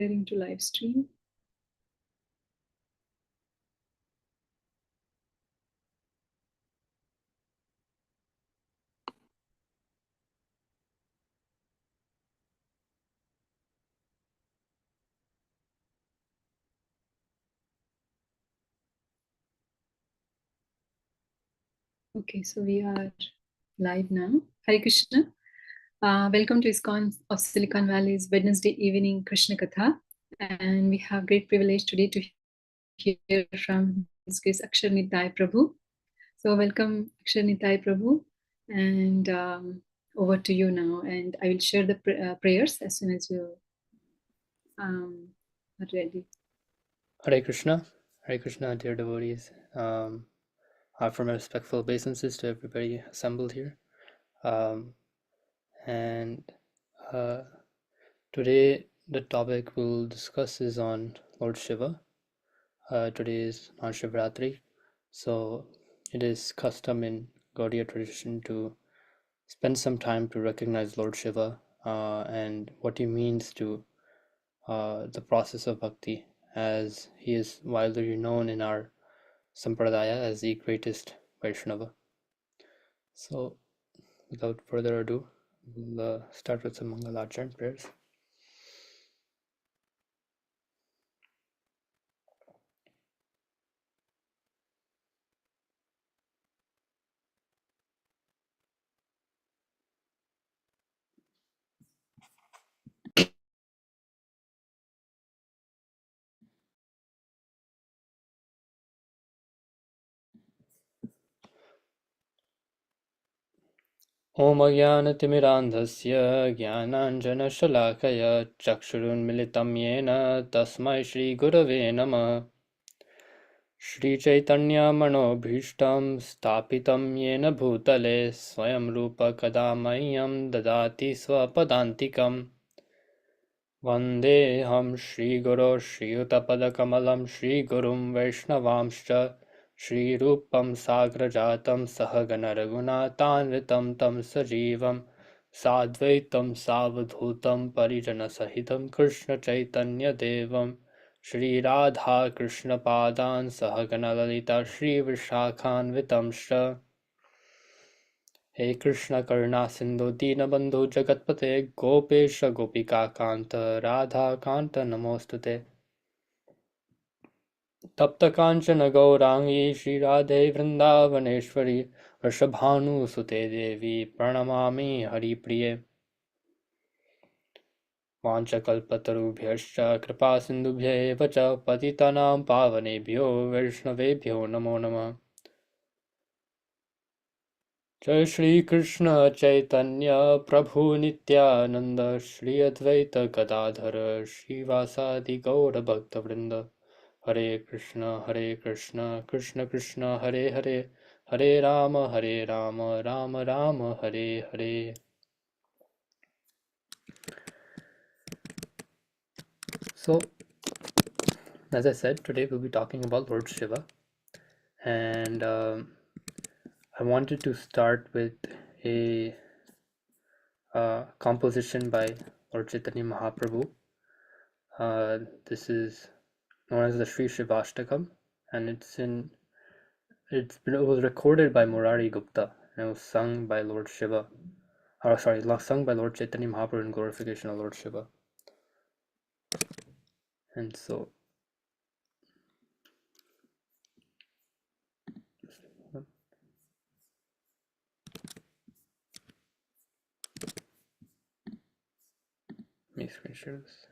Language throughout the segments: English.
Sharing to live stream. Okay, so we are live now. Hare Krishna. Welcome to ISKCON of Silicon Valley's Wednesday evening Krishna Katha. And we have great privilege today to hear from His Grace Akshara Nitai Prabhu. So welcome Akshara Nitai Prabhu. And over to you now. And I will share the prayers as soon as you are ready. Hare Krishna, dear devotees. Offer my respectful obeisances to everybody assembled here. Today the topic we'll discuss is on Lord Shiva. Today is Mahashivratri, so it is custom in Gaudiya tradition to spend some time to recognize Lord Shiva and what he means to the process of bhakti, as he is widely known in our Sampradaya as the greatest Vaishnava. So, without further ado, we'll start with some mangalacaran prayers. Om Ajnanatimirandhasya Jnananjanashalakaya Chakshurunmilitam Yena Tasmai Shri Gurave Namah. Shri Chaitanya Manobhishtam Stapitam Yena Bhutale Swayam Rupa Kadamayyam Dadati Swapadantikam. Vandeham Shri Guru Shri Utapadakammalam Shri Gurum Vaishnavamscha Shri Rupam Sagrajatam Sahagana Raghunatanvitam Tam Sajivam Sadvaitam Savadhutam Parijana Sahitam Krishna Chaitanya Devam Shri Radha Krishna Padan Sahagana Lalita Shri Vishakhanvitamscha. He Krishna Karuna Sindhu Dinabandhu Jagatpate Gopesha Gopika Kanta Radha Kanta Namostute. Tapta Kanchana Gaurangi Shri Radhe Vrindavaneshwari Vrishabhanu Sute Devi Pranamami Hari Priye. Vanchakalpatarubhyascha Kripa Sindhubhya eva cha Patitanam Pavanebhyo Vaishnavebhyo Namo Namah. Jai Shri Krishna Chaitanya Prabhu Nityananda Shri Advaita Gadadhara Shivasadi Gaura Bhakta Vrinda. Hare Krishna Krishna Krishna Hare Hare Hare Rama Rama Rama Hare Hare. So, as I said, today we'll be talking about Lord Shiva, and I wanted to start with a composition by Lord Chaitanya Mahaprabhu. This is known as the Sri Shivashtakam, and it was recorded by Murari Gupta, and it was sung by Lord Shiva. Sung by Lord Chaitanya Mahaprabhu in glorification of Lord Shiva. And so, let me screen share this.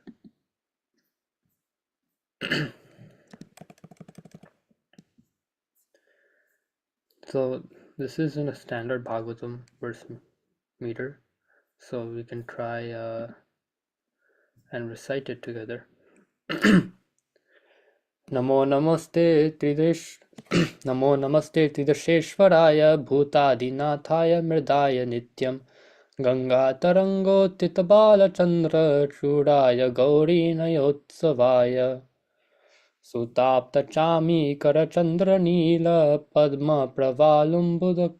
So this is in a standard Bhagavatam verse meter, so we can try and recite it together. Namo namaste Tridasheshwaraya Bhutadinathaya Mridaya Nityam Ganga Tarango Titabala Chandra Chudaya Gauri Nayotsavaya Sutapta Chami Karachandra Nila Padma Pravalumbuda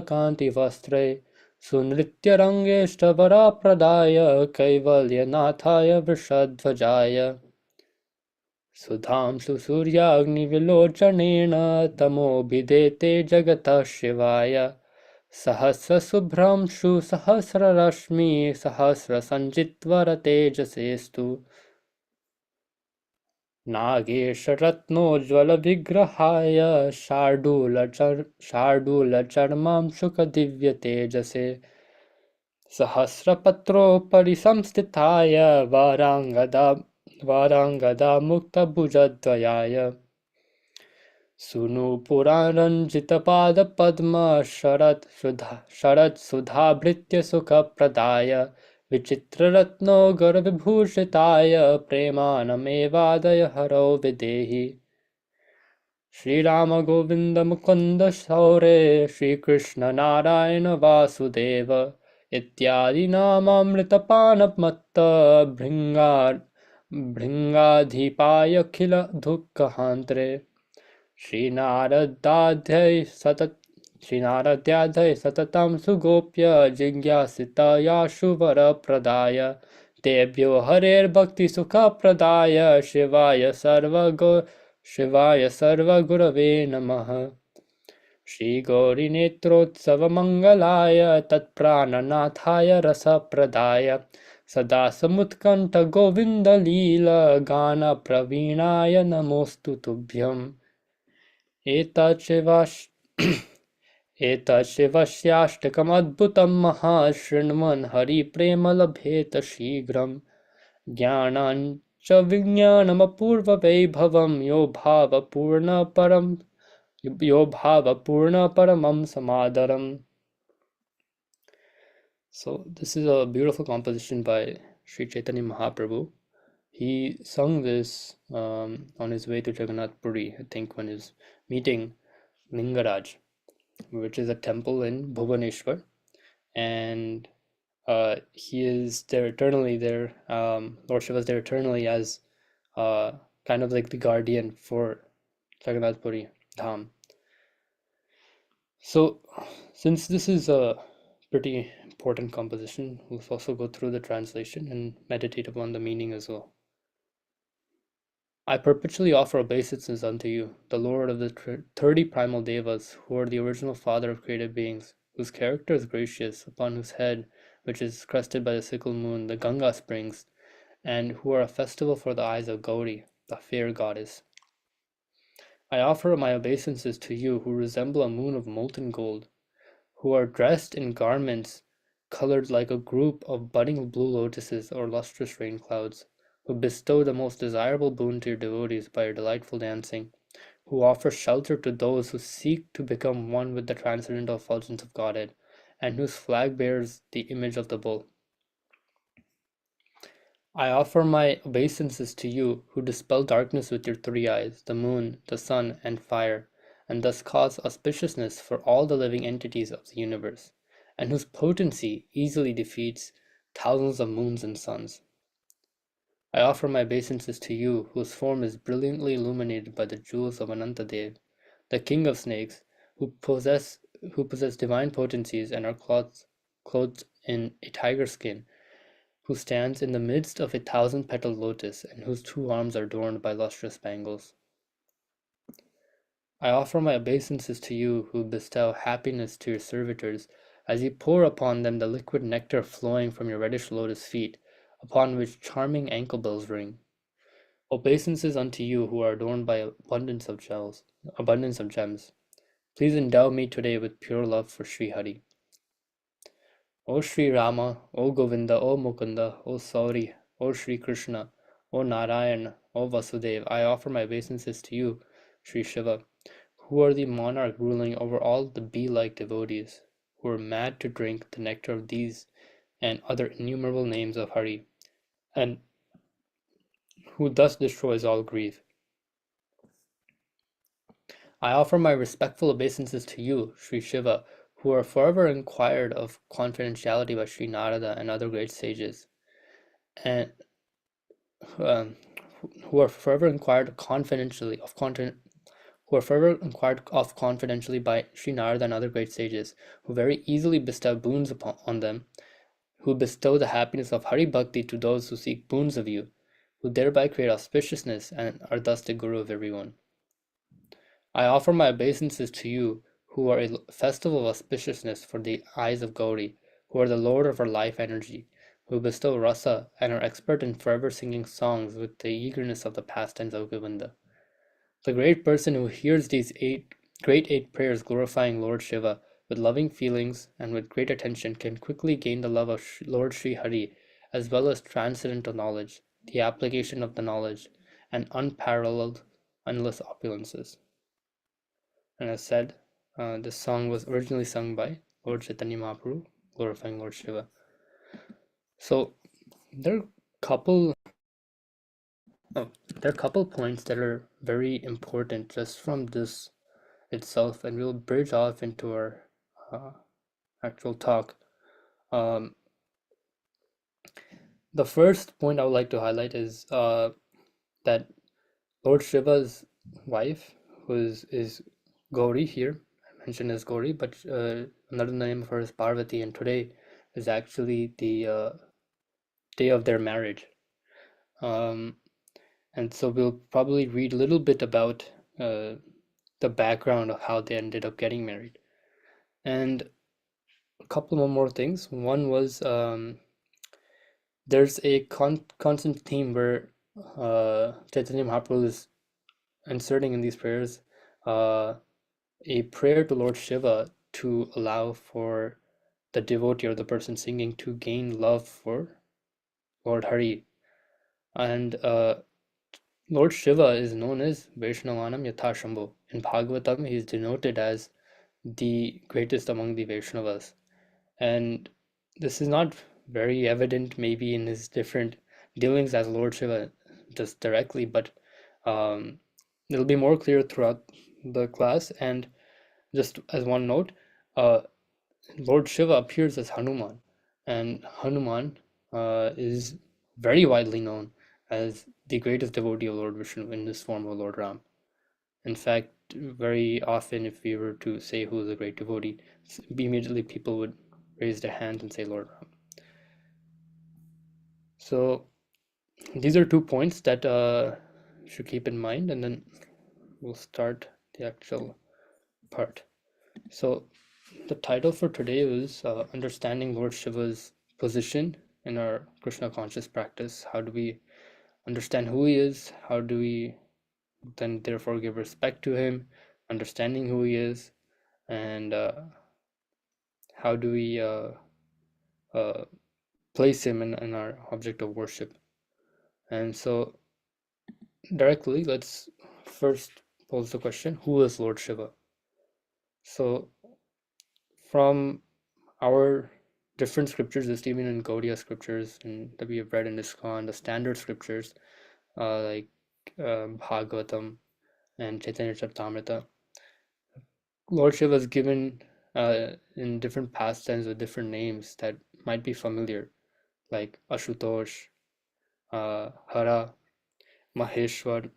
Kanti Vastre सुनृत्यरङ्गेष्टवरप्रदाय कैवल्यनाथाय वृषध्वजाय Sudhanshu सूर्याग्निविलोचनेन तमोभिधेते जगतः शिवाय सहस्रशुभ्रांशु सहस्ररश्मि सहस्रसञ्चित्वरतेजसेस्तु नागेशरत्नोज्ज्वलविग्रहाय शार्दूलचर्मांशुकदिव्यतेजसे सहस्रपत्रोपरि संस्थिताय वाराङ्गदामुक्तभुजद्वयाय सूनुपुरारञ्जितपादपद्म शरत्सुधाभृत्य सुखप्रदाय विचित्ररत्नगरविभूषिताय प्रेमानमेवादय हरौ विदेहि श्रीराम गोविन्द मुकुन्द शौरे श्रीकृष्ण नारायण वासुदेव इत्यादि नामामृतपानमत्त भृङ्गाधिपायखिलदुःखहान्त्रे श्रीनारदाध्यै सततं सुगोप्य जिज्ञासितयाशु वरप्रदाय तेभ्यो हरेर्भक्तिसुखप्रदाय शिवाय सर्वगुरवे नमः श्रीगौरीनेत्रोत्सवमङ्गलाय तत्प्राणनाथाय रसप्रदाय सदा समुत्कण्ठगोविन्दलीलगानप्रवीणाय नमोऽस्तु तुभ्यम् एतच्छिवस्याष्टकमद्भुतं महाशृण्वन् हरिप्रेम लभेत शीघ्रम् ज्ञानाञ्च विज्ञानमपूर्ववैभवं यो भावपूर्णपरमं समादरम्. So this is a beautiful composition by Sri Chaitanya Mahaprabhu. He sung this on his way to Jagannath Puri, I think, when he was meeting Lingaraj, which is a temple in Bhubaneswar, and he is there eternally there. Lord Shiva is there eternally as kind of like the guardian for Jagannath Puri Dham. So since this is a pretty important composition, we'll also go through the translation and meditate upon the meaning as well. I perpetually offer obeisances unto you, the Lord of the 30 primal devas, who are the original father of created beings, whose character is gracious, upon whose head, which is crested by the sickle moon, the Ganga springs, and who are a festival for the eyes of Gauri, the fair goddess. I offer my obeisances to you, who resemble a moon of molten gold, who are dressed in garments colored like a group of budding blue lotuses or lustrous rain clouds, who bestow the most desirable boon to your devotees by your delightful dancing, who offer shelter to those who seek to become one with the transcendental effulgence of Godhead, and whose flag bears the image of the bull. I offer my obeisances to you, who dispel darkness with your 3 eyes, the moon, the sun, and fire, and thus cause auspiciousness for all the living entities of the universe, and whose potency easily defeats thousands of moons and suns. I offer my obeisances to you, whose form is brilliantly illuminated by the jewels of Anantadev, the king of snakes, who possess divine potencies and are clothed in a tiger skin, who stands in the midst of a 1,000-petaled lotus, and whose 2 arms are adorned by lustrous bangles. I offer my obeisances to you, who bestow happiness to your servitors, as you pour upon them the liquid nectar flowing from your reddish lotus feet, upon which charming ankle bells ring. Obeisances unto you, who are adorned by abundance of gems. Please endow me today with pure love for Sri Hari. O Sri Rama, O Govinda, O Mukunda, O Sauri, O Sri Krishna, O Narayan, O Vasudev, I offer my obeisances to you, Sri Shiva, who are the monarch ruling over all the bee-like devotees, who are mad to drink the nectar of these and other innumerable names of Hari, and who thus destroys all grief. I offer my respectful obeisances to you, Sri Shiva, who are forever inquired of confidentiality by Sri Narada and other great sages, and who are forever inquired confidentially who are further inquired of confidentially by Sri Narada and other great sages, who very easily bestow boons on them, who bestow the happiness of Hari Bhakti to those who seek boons of you, who thereby create auspiciousness and are thus the guru of everyone. I offer my obeisances to you, who are a festival of auspiciousness for the eyes of Gauri, who are the lord of our life energy, who bestow rasa and are expert in forever singing songs with the eagerness of the pastimes of Govinda. The great person who hears these great eight prayers glorifying Lord Shiva with loving feelings and with great attention can quickly gain the love of Lord Sri Hari, as well as transcendental knowledge, the application of the knowledge, and unparalleled, endless opulences. And as said, this song was originally sung by Lord Chaitanya Mahaprabhu, glorifying Lord Shiva. So there are couple there are a couple points that are very important just from this itself, and we'll bridge off into our actual talk. The first point I would like to highlight is that Lord Shiva's wife, who is Gauri here, I mentioned as Gauri, but another name of her is Parvati, and today is actually the day of their marriage. And so we'll probably read a little bit about the background of how they ended up getting married. And a couple more things. One was there's a constant theme where Chaitanya Mahaprabhu is inserting in these prayers a prayer to Lord Shiva to allow for the devotee or the person singing to gain love for Lord Hari. And Lord Shiva is known as Vaishnavanam Yathashambho. In Bhagavatam, he is denoted as the greatest among the Vaishnavas. And this is not very evident maybe in his different dealings as Lord Shiva just directly, but it'll be more clear throughout the class. And just as one note, Lord Shiva appears as Hanuman, and Hanuman is very widely known as the greatest devotee of Lord Vishnu in this form of Lord Ram. In fact, very often, if we were to say who is a great devotee, immediately people would raise their hands and say Lord Ram. So these are 2 points that you should keep in mind, and then we'll start the actual part. So the title for today is Understanding Lord Shiva's Position in our Krishna conscious practice. How do we understand who he is? How do we then therefore give respect to him, understanding who he is, and how do we place him in our object of worship? And so directly, let's first pose the question, who is Lord Shiva? So from our different scriptures, just even in Gaudiya scriptures and that we have read in ISKCON, the standard scriptures like Bhagavatam and Chaitanya Charitamrita, Lord Shiva is given in different pastimes with different names that might be familiar, like Ashutosh, Hara, Maheshwar.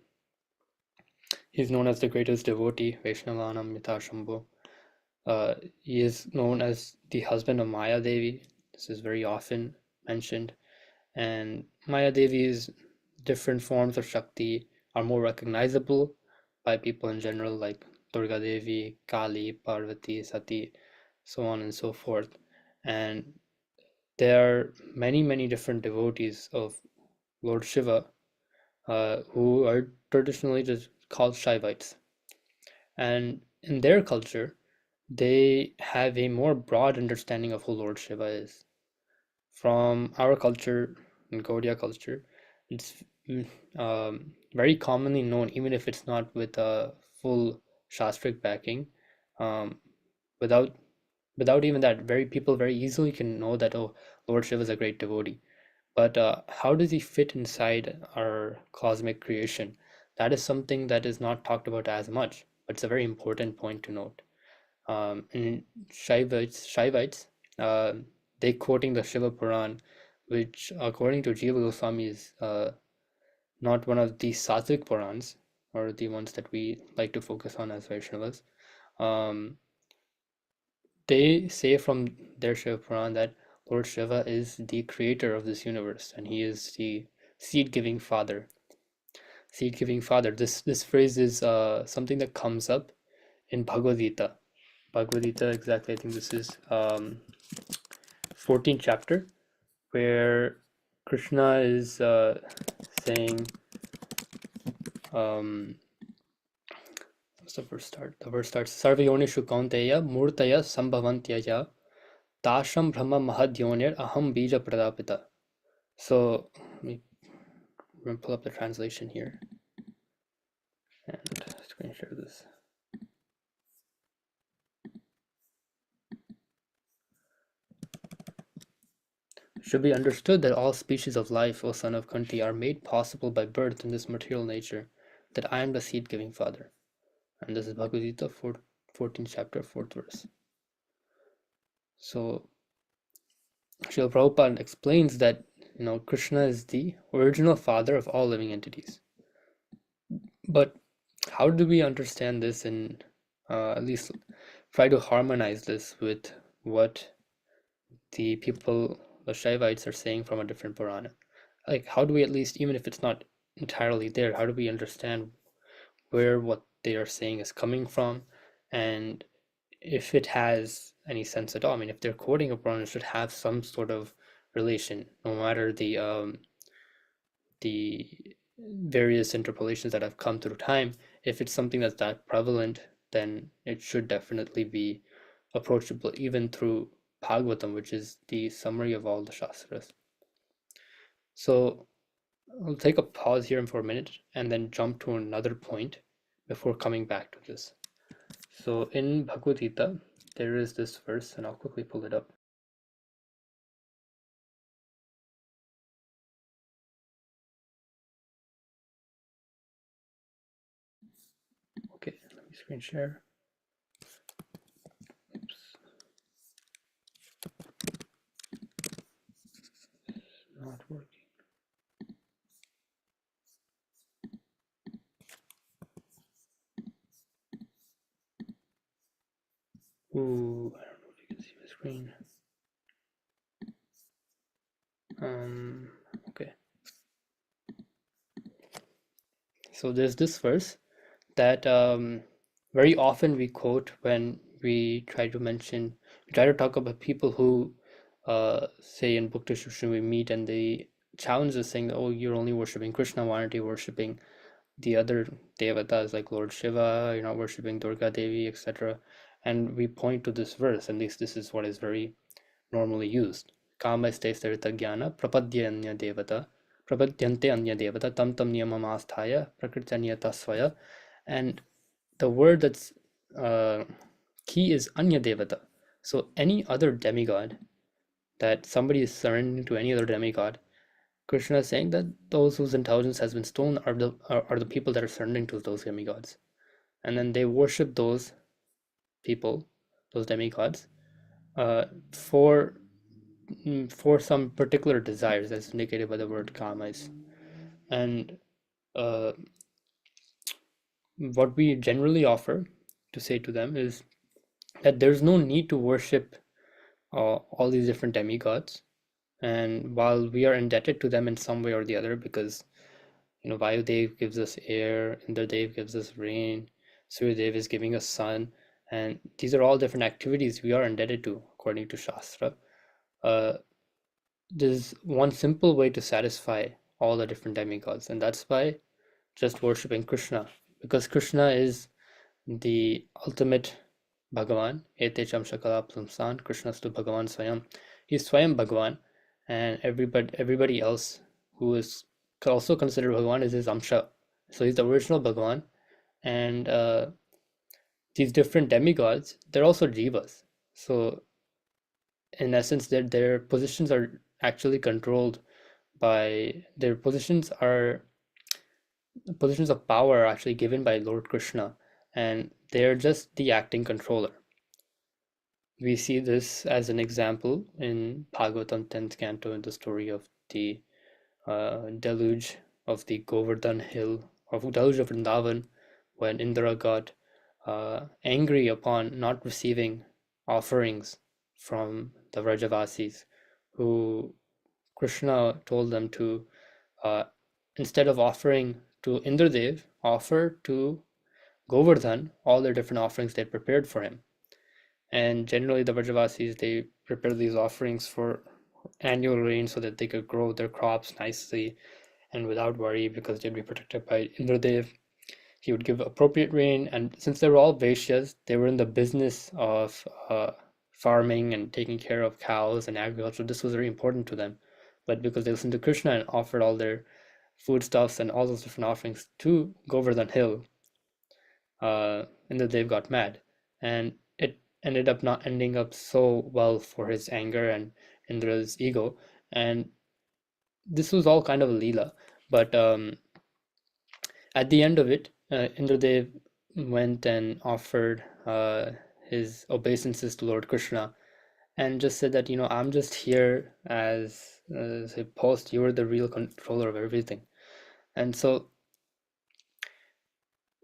He's known as the greatest devotee, Vaishnavanam Mitashambhu. He is known as the husband of Maya Devi. This is very often mentioned. And Maya Devi's different forms of Shakti are more recognizable by people in general, like Durga Devi, Kali, Parvati, Sati, so on and so forth. And there are many, many different devotees of Lord Shiva who are traditionally just called Shaivites. And in their culture, they have a more broad understanding of who Lord Shiva is. From our culture, in Gaudiya culture, it's very commonly known, even if it's not with a full shastric backing. Without even that, people very easily can know that, oh, Lord Shiva is a great devotee. But how does he fit inside our cosmic creation? That is something that is not talked about as much, but it's a very important point to note. And Shaivites, they quoting the Shiva Puran, which according to Jiva Goswami is not one of the Sattvic Purans, or the ones that we like to focus on as Vaishnavas, they say from their Shiva Puran that Lord Shiva is the creator of this universe and he is the seed-giving father. Seed-giving father. This phrase is something that comes up in Bhagavad Gita. Bhagavad Gita, exactly. I think this is 14th chapter, where Krishna is saying, what's the verse start? The verse starts, Sarvayonishu kaunteya murtaya sambhavantyaya tasham brahma mahadyoner aham bija pradapita. So let me pull up the translation here and screen share this. It should be understood that all species of life, O son of Kunti, are made possible by birth in this material nature, that I am the seed-giving father. And this is Bhagavad Gita, 14th chapter, 4th verse. So Srila Prabhupada explains that Krishna is the original father of all living entities. But how do we understand this and at least try to harmonize this with what the people, the Shaivites, are saying from a different Purana? Like, how do we, at least, even if it's not entirely there, how do we understand where what they are saying is coming from, and if it has any sense at all? I mean, if they're quoting a Purana, it should have some sort of relation, no matter the various interpolations that have come through time. If it's something that's that prevalent, then it should definitely be approachable even through Bhagavatam, which is the summary of all the Shastras. So I'll take a pause here for a minute and then jump to another point before coming back to this. So in Bhagavad Gita, there is this verse, and I'll quickly pull it up. Okay, let me screen share. Oops. It's not working. Ooh, I don't know if you can see my screen. Okay. So there's this verse that very often we quote when we try to talk about people who say in Bhakti Shushan we meet and they challenge us saying that, oh, you're only worshipping Krishna, why aren't you worshipping the other devatas like Lord Shiva, you're not worshipping Durga Devi, etc. And we point to this verse, at least this is what is very normally used. Kamaiste sarita jnana prapadya anya devata prapadyante anya devata tam tam niyamam asthaya prakritya swaya. And the word that's key is anya devata. So any other demigod, that somebody is surrendering to any other demigod, Krishna is saying that those whose intelligence has been stolen are the people that are surrendering to those demigods. And then they worship those people, those demigods, for some particular desires, as indicated by the word kamas. And what we generally offer to say to them is that there's no need to worship all these different demigods. And while we are indebted to them in some way or the other, because Vayudev gives us air, Indradev gives us rain, Suryadev is giving us sun, and these are all different activities we are indebted to according to Shastra. There's one simple way to satisfy all the different demigods, and that's by just worshipping Krishna, because Krishna is the ultimate Bhagavan. Etecham Shakala Plamsan, Krishnastu Bhagavan Swayam. He's Swayam Bhagavan, and everybody else who is also considered Bhagavan is his Amsha. So he's the original Bhagavan, and these different demigods, they're also Jivas. So in essence, their positions are actually controlled by their positions of power are actually given by Lord Krishna, and they're just the acting controller. We see this as an example in Bhagavatam 10th canto, in the story of the deluge of the Govardhan hill of Udalja Vrindavan, when Indra got angry upon not receiving offerings from the Vrajavasis, who Krishna told them to, uh, instead of offering to Indradev, offer to Govardhan all the different offerings they prepared for him. And generally, the Vrajavasis, they prepare these offerings for annual rain so that they could grow their crops nicely and without worry, because they'd be protected by Indradev. He would give appropriate rain, and since they were all Vaishyas, they were in the business of farming and taking care of cows and agriculture. This was very important to them. But because they listened to Krishna and offered all their foodstuffs and all those different offerings to Govardhan Hill, Indradev got mad, and it ended up not ending up so well for his anger and Indra's ego. And this was all kind of a leela, but at the end of it, Indradev went and offered his obeisances to Lord Krishna and just said that, I'm just here as a post, you're the real controller of everything. And so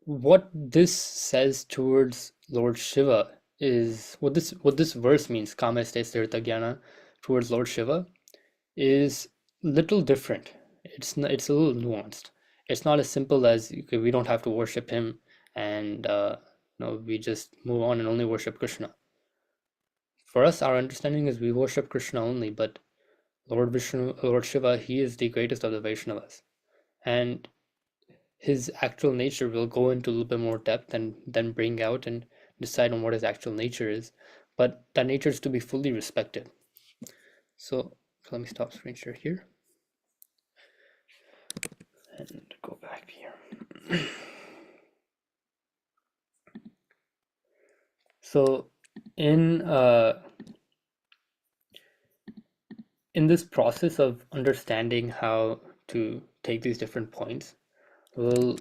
what this says towards Lord Shiva is what this verse means, Kama States Jnana, towards Lord Shiva, is little different. It's a little nuanced. It's not as simple as, okay, we don't have to worship him, and we just move on and only worship Krishna. For us, our understanding is we worship Krishna only, but Lord Vishnu, Lord Shiva, he is the greatest of the Vaishnavas, and his actual nature will go into a little bit more depth and then bring out and decide on what his actual nature is. But that nature is to be fully respected. So let me stop screen share here and go back here. So in this process of understanding how to take these different points, we'll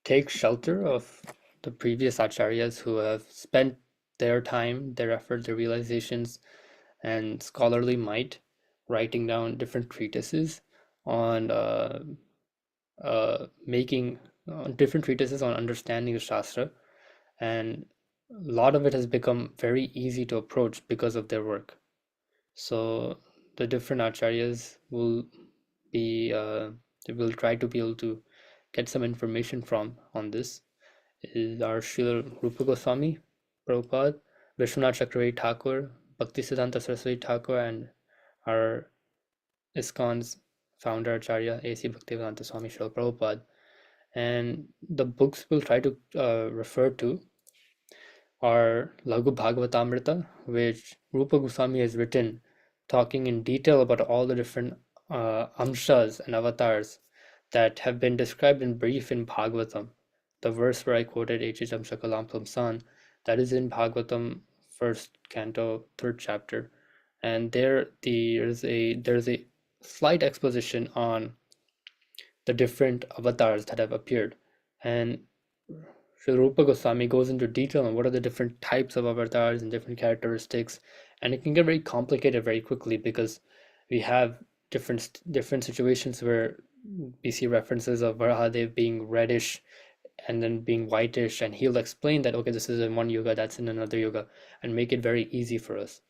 take shelter of the previous acharyas who have spent their time, their effort, their realizations, and scholarly might writing down different treatises on making different treatises on understanding the Shastra, and a lot of it has become very easy to approach because of their work. So the different acharyas will be they will try to be able to get some information from on this is our Srila Rupa Goswami Prabhupada, Vishwanath Chakravarti Thakur, Bhaktisiddhanta Saraswati Thakur, and our ISKCON's founder Acharya A.C. Bhaktivedanta Swami Srila Prabhupada. And the books we'll try to refer to are Laghu Bhagavatamrita, which Rupa Goswami has written, talking in detail about all the different amshas and avatars that have been described in brief in Bhagavatam. The verse where I quoted Echijam Shakalam Samsan, that is in Bhagavatam, first canto, third chapter, and there's a slight exposition on the different avatars that have appeared, and Sri Rupa Goswami goes into detail on what are the different types of avatars and different characteristics, and it can get very complicated very quickly because we have different situations where we see references of Varahadev being reddish and then being whitish, and he'll explain that, okay, this is in one yuga, that's in another yuga, and make it very easy for us.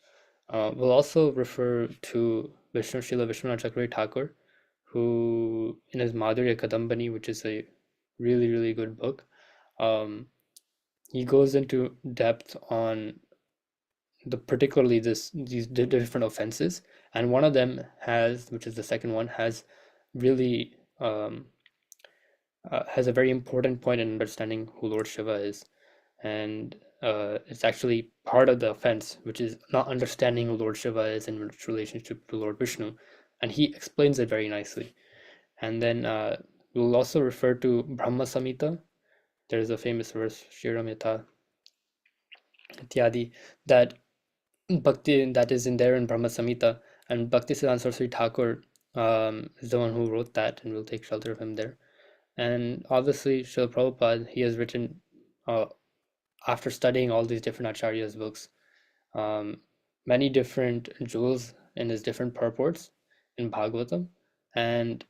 We'll also refer to Srila Vishwanath Chakravarti Thakur, who in his Madhurya Kadambani, which is a really, really good book, he goes into depth on particularly these different offenses, and one of them has, which is the second one, has really has a very important point in understanding who Lord Shiva is, and it's actually part of the offense, which is not understanding who Lord Shiva is in relationship to Lord Vishnu, and he explains it very nicely. And then we'll also refer to Brahma Samhita. There's a famous verse, Shiramita Ityadi, that Bhakti that is in there in Brahma Samhita, and Bhaktisiddhanta Saraswati Thakur is the one who wrote that, and we'll take shelter of him there. And obviously, Srila Prabhupada, he has written, after studying all these different acharyas' books, many different jewels in his different purports in Bhagavatam, and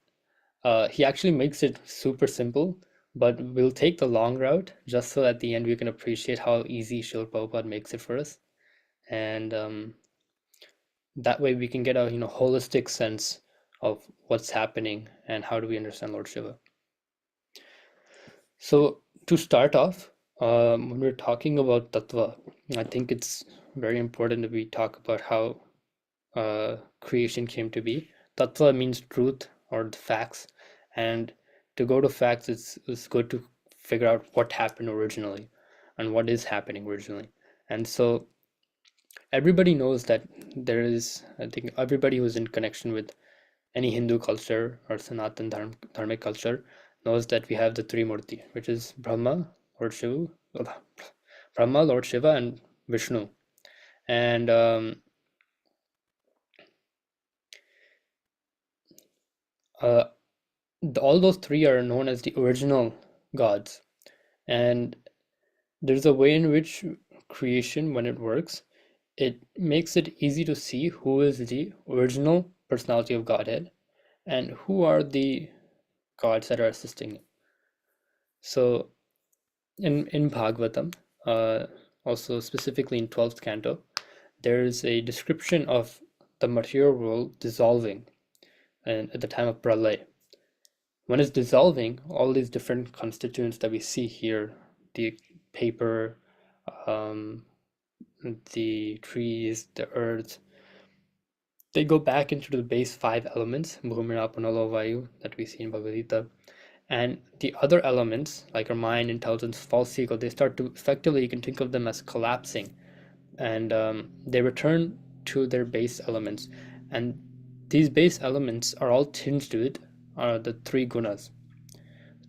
He actually makes it super simple, but we'll take the long route just so at the end we can appreciate how easy Srila Prabhupada makes it for us. And that way we can get a holistic sense of what's happening and how do we understand Lord Shiva. So to start off, when we're talking about tattva, I think it's very important that we talk about how creation came to be. Tattva means truth or the facts, and to go to facts, it's good to figure out what happened originally and what is happening originally. And so everybody knows that there is, I think everybody who's in connection with any Hindu culture or Sanatan dharmic culture knows that we have the three Murti, which is Lord Shiva, Brahma, Lord Shiva, and Vishnu. And all those three are known as the original gods. And there's a way in which creation, when it works, it makes it easy to see who is the original personality of Godhead and who are the gods that are assisting it. So in Bhagavatam, also specifically in 12th canto, there is a description of the material world dissolving and at the time of Pralay. When it's dissolving, all these different constituents that we see here, the paper, the trees, the earth, they go back into the base 5 elements, Bhumira, Punalo, Vayu, that we see in Bhagavad Gita. And the other elements, like our mind, intelligence, false ego, they start to effectively, you can think of them as collapsing. And they return to their base elements. And these base elements are all tinged with the three gunas.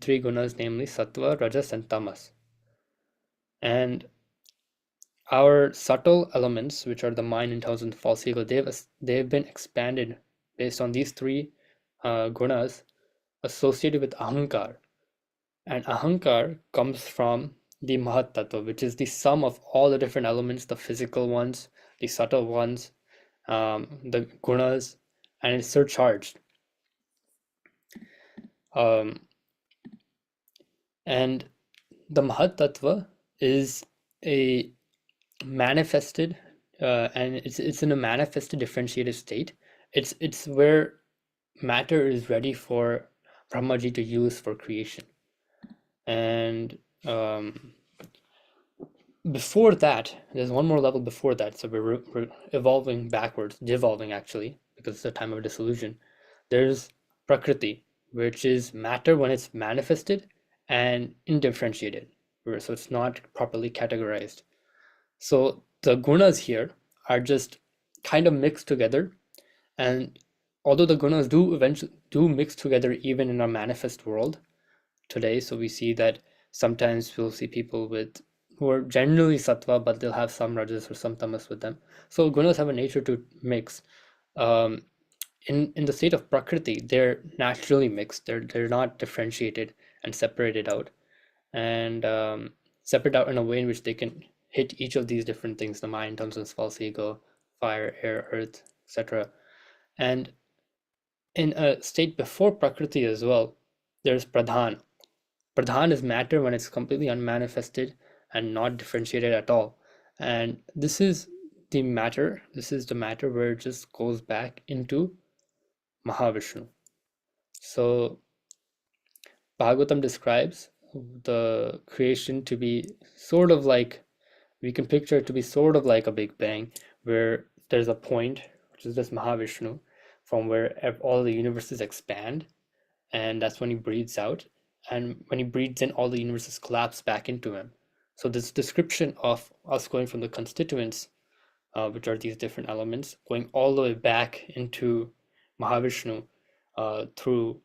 Three gunas, namely sattva, rajas, and tamas. And our subtle elements, which are the mind, intelligence, false ego, they've been expanded based on these three gunas associated with ahankar. And ahankar comes from the Mahat Tattva, which is the sum of all the different elements, the physical ones, the subtle ones, the gunas, and it's surcharged. And the Mahat Tattva is a manifested, and it's in a manifested differentiated state. It's where matter is ready for Brahmaji to use for creation. And before that, there's one more level before that. So we're evolving backwards, devolving actually, because it's a time of dissolution. There's Prakriti, which is matter when it's manifested and indifferentiated, so it's not properly categorized. So the gunas here are just kind of mixed together, and although the gunas do eventually mix together even in our manifest world today, so we see that sometimes we'll see people who are generally sattva, but they'll have some rajas or some tamas with them. So gunas have a nature to mix. In the state of prakriti, they're naturally mixed. They're not differentiated and separated out, and separate out in a way in which they can hit each of these different things: the mind, intelligence, false ego, fire, air, earth, etc. And in a state before prakriti as well, there's pradhan. Pradhan is matter when it's completely unmanifested and not differentiated at all. And this is the matter where it just goes back into Mahavishnu. So Bhagavatam describes the creation to be sort of like, we can picture it to be sort of like a Big Bang, where there's a point, which is this Mahavishnu, from where all the universes expand, and that's when he breathes out. And when he breathes in, all the universes collapse back into him. So this description of us going from the constituents, which are these different elements, going all the way back into Mahavishnu through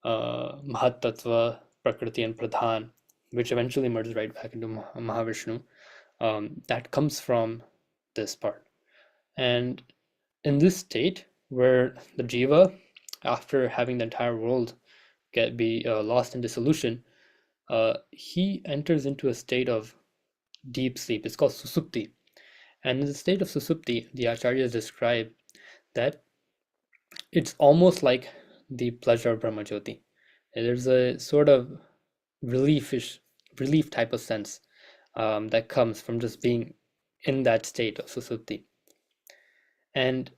Mahat Tattva, Prakriti, and Pradhan, which eventually merges right back into Mahavishnu, that comes from this part. And in this state, where the Jiva, after having the entire world be lost in dissolution, he enters into a state of deep sleep. It's called susupti. And in the state of susupti, the acharyas describe that it's almost like the pleasure of Brahmajyoti. There's a sort of relief type of sense that comes from just being in that state of susuti. And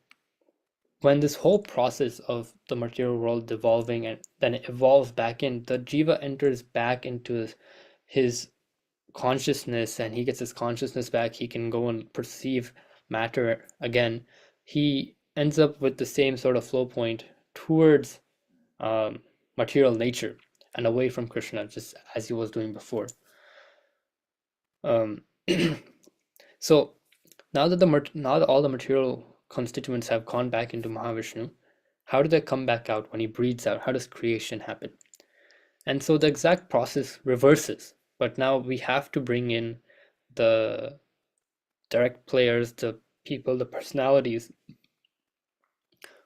when this whole process of the material world devolving and then it evolves back in, the jiva enters back into his consciousness, and he gets his consciousness back. He can go and perceive matter again. He ends up with the same sort of flow point towards material nature and away from Krishna, just as he was doing before. So now that all the material constituents have gone back into Mahavishnu, how do they come back out when he breathes out? How does creation happen? And so the exact process reverses, but now we have to bring in the direct players, the people, the personalities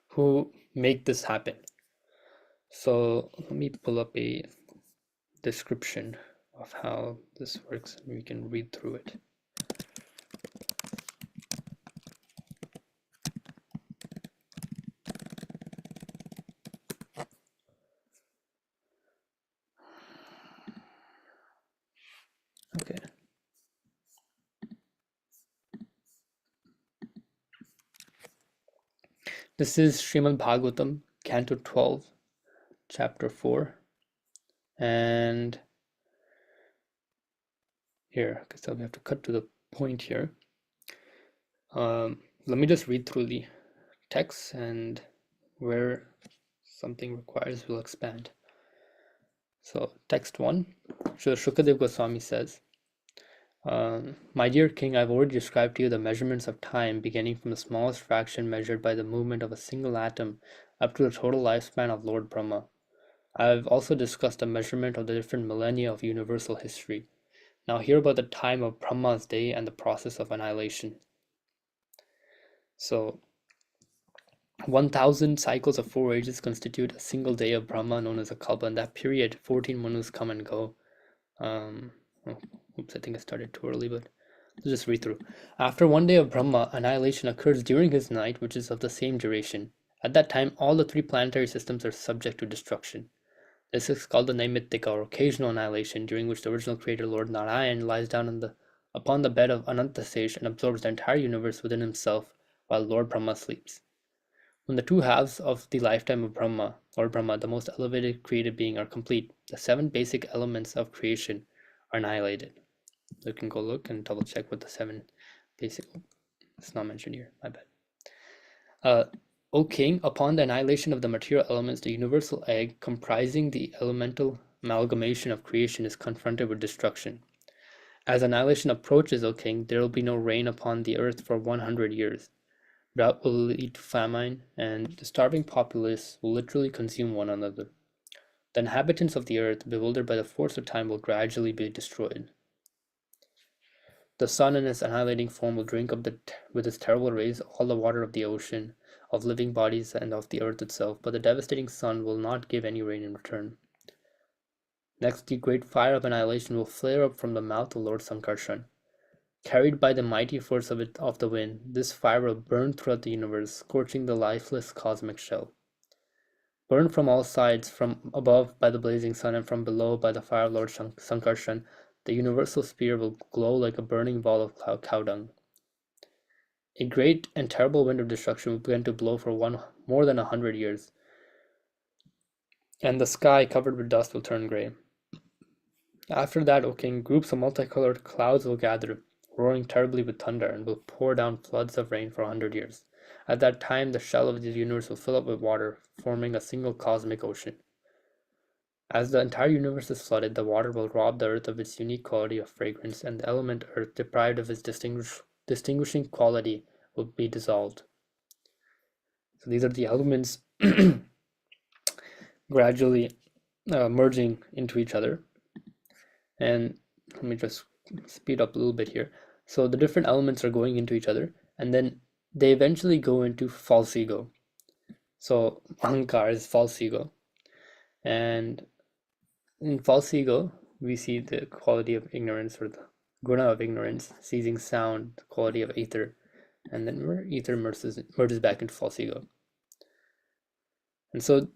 who make this happen. So let me pull up a description of how this works and we can read through it. Okay. This is Srimad Bhagavatam, Canto 12, Chapter 4. And here, so we have to cut to the point here. Let me just read through the text, and where something requires, we'll expand. So, text 1, Shukadev Goswami says, my dear king, I've already described to you the measurements of time, beginning from the smallest fraction measured by the movement of a single atom up to the total lifespan of Lord Brahma. I've also discussed the measurement of the different millennia of universal history. Now hear about the time of Brahma's day and the process of annihilation. So, 1,000 cycles of 4 ages constitute a single day of Brahma known as a kalpa. In that period, 14 manus come and go. Oops, I think I started too early, but let's just read through. After 1 day of Brahma, annihilation occurs during his night, which is of the same duration. At that time, all the 3 planetary systems are subject to destruction. This is called the Naimittika, or occasional annihilation, during which the original creator Lord Narayan lies down upon the bed of Anantasesh and absorbs the entire universe within himself, while Lord Brahma sleeps. When the 2 halves of the lifetime of Brahma, Lord Brahma, the most elevated created being, are complete, the 7 basic elements of creation are annihilated. You can go look and double check what the 7 basic. It's not mentioned here. My bad. O king, upon the annihilation of the material elements, the universal egg, comprising the elemental amalgamation of creation, is confronted with destruction. As annihilation approaches, O king, there will be no rain upon the earth for 100 years. Drought will lead to famine, and the starving populace will literally consume one another. The inhabitants of the earth, bewildered by the force of time, will gradually be destroyed. The sun in its annihilating form will drink up with its terrible rays all the water of the ocean, of living bodies, and of the earth itself, but the devastating sun will not give any rain in return. Next, the great fire of annihilation will flare up from the mouth of Lord Sankarshan. Carried by the mighty force of the wind, this fire will burn throughout the universe, scorching the lifeless cosmic shell. Burned from all sides, from above by the blazing sun, and from below by the fire of Lord Sankarshan, the universal sphere will glow like a burning ball of cow dung. A great and terrible wind of destruction will begin to blow for more than 100 years, and the sky covered with dust will turn grey. After that, O king, groups of multicolored clouds will gather, roaring terribly with thunder, and will pour down floods of rain for 100 years. At that time, the shell of the universe will fill up with water, forming a single cosmic ocean. As the entire universe is flooded, the water will rob the earth of its unique quality of fragrance, and the element earth, deprived of its distinguishing quality, will be dissolved. So these are the elements gradually merging into each other. And let me just speed up a little bit here. So the different elements are going into each other, and then they eventually go into false ego. So ahankar is false ego, and in false ego we see the quality of ignorance, or the guna of ignorance, seizing sound, the quality of ether, and then where ether merges back into false ego. And so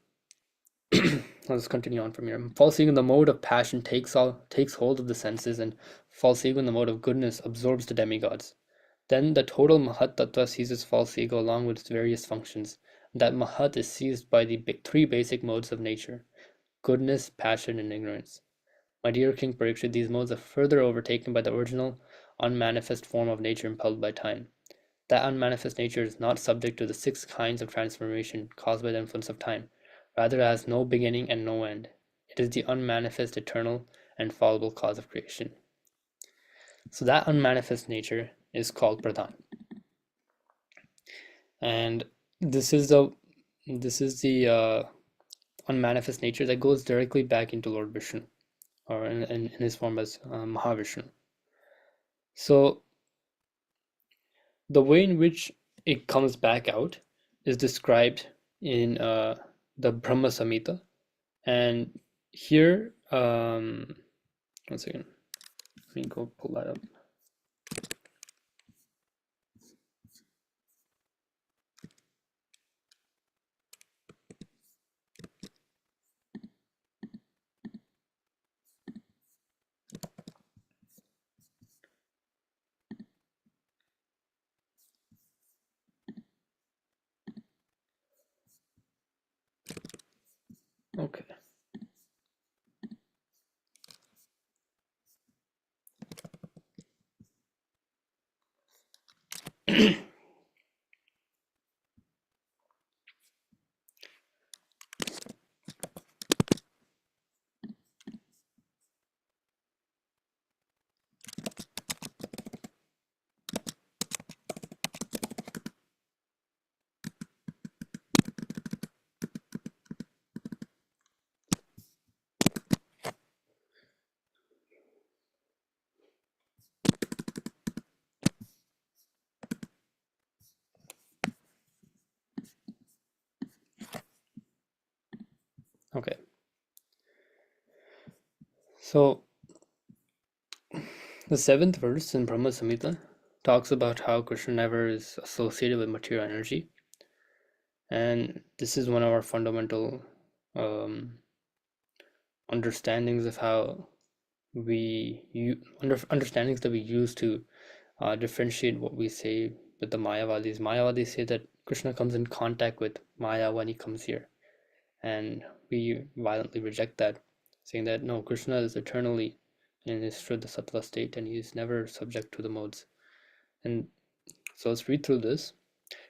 let's continue on from here. False ego in the mode of passion takes hold of the senses, and false ego in the mode of goodness absorbs the demigods. Then the total Mahat Tattva seizes false ego along with its various functions. That Mahat is seized by the three basic modes of nature: goodness, passion, and ignorance. My dear King Parikshit, these modes are further overtaken by the original unmanifest form of nature impelled by time. That unmanifest nature is not subject to the 6 kinds of transformation caused by the influence of time. Rather, it has no beginning and no end. It is the unmanifest, eternal, and fallible cause of creation. So that unmanifest nature is called Pradhan. And this is the unmanifest nature that goes directly back into Lord Vishnu, or in his form as Mahavishnu. So the way in which it comes back out is described in the Brahma Samhita, and here, one second, let me go pull that up. Okay. Okay. So the 7th verse in Brahma Samhita talks about how Krishna never is associated with material energy, and this is one of our fundamental understandings of how understandings that we use to differentiate what we say with the Mayavadis. Mayavadis say that Krishna comes in contact with Maya when he comes here, and we violently reject that, saying that no, Krishna is eternally in his Shuddha Sattva state and he is never subject to the modes. And so let's read through this.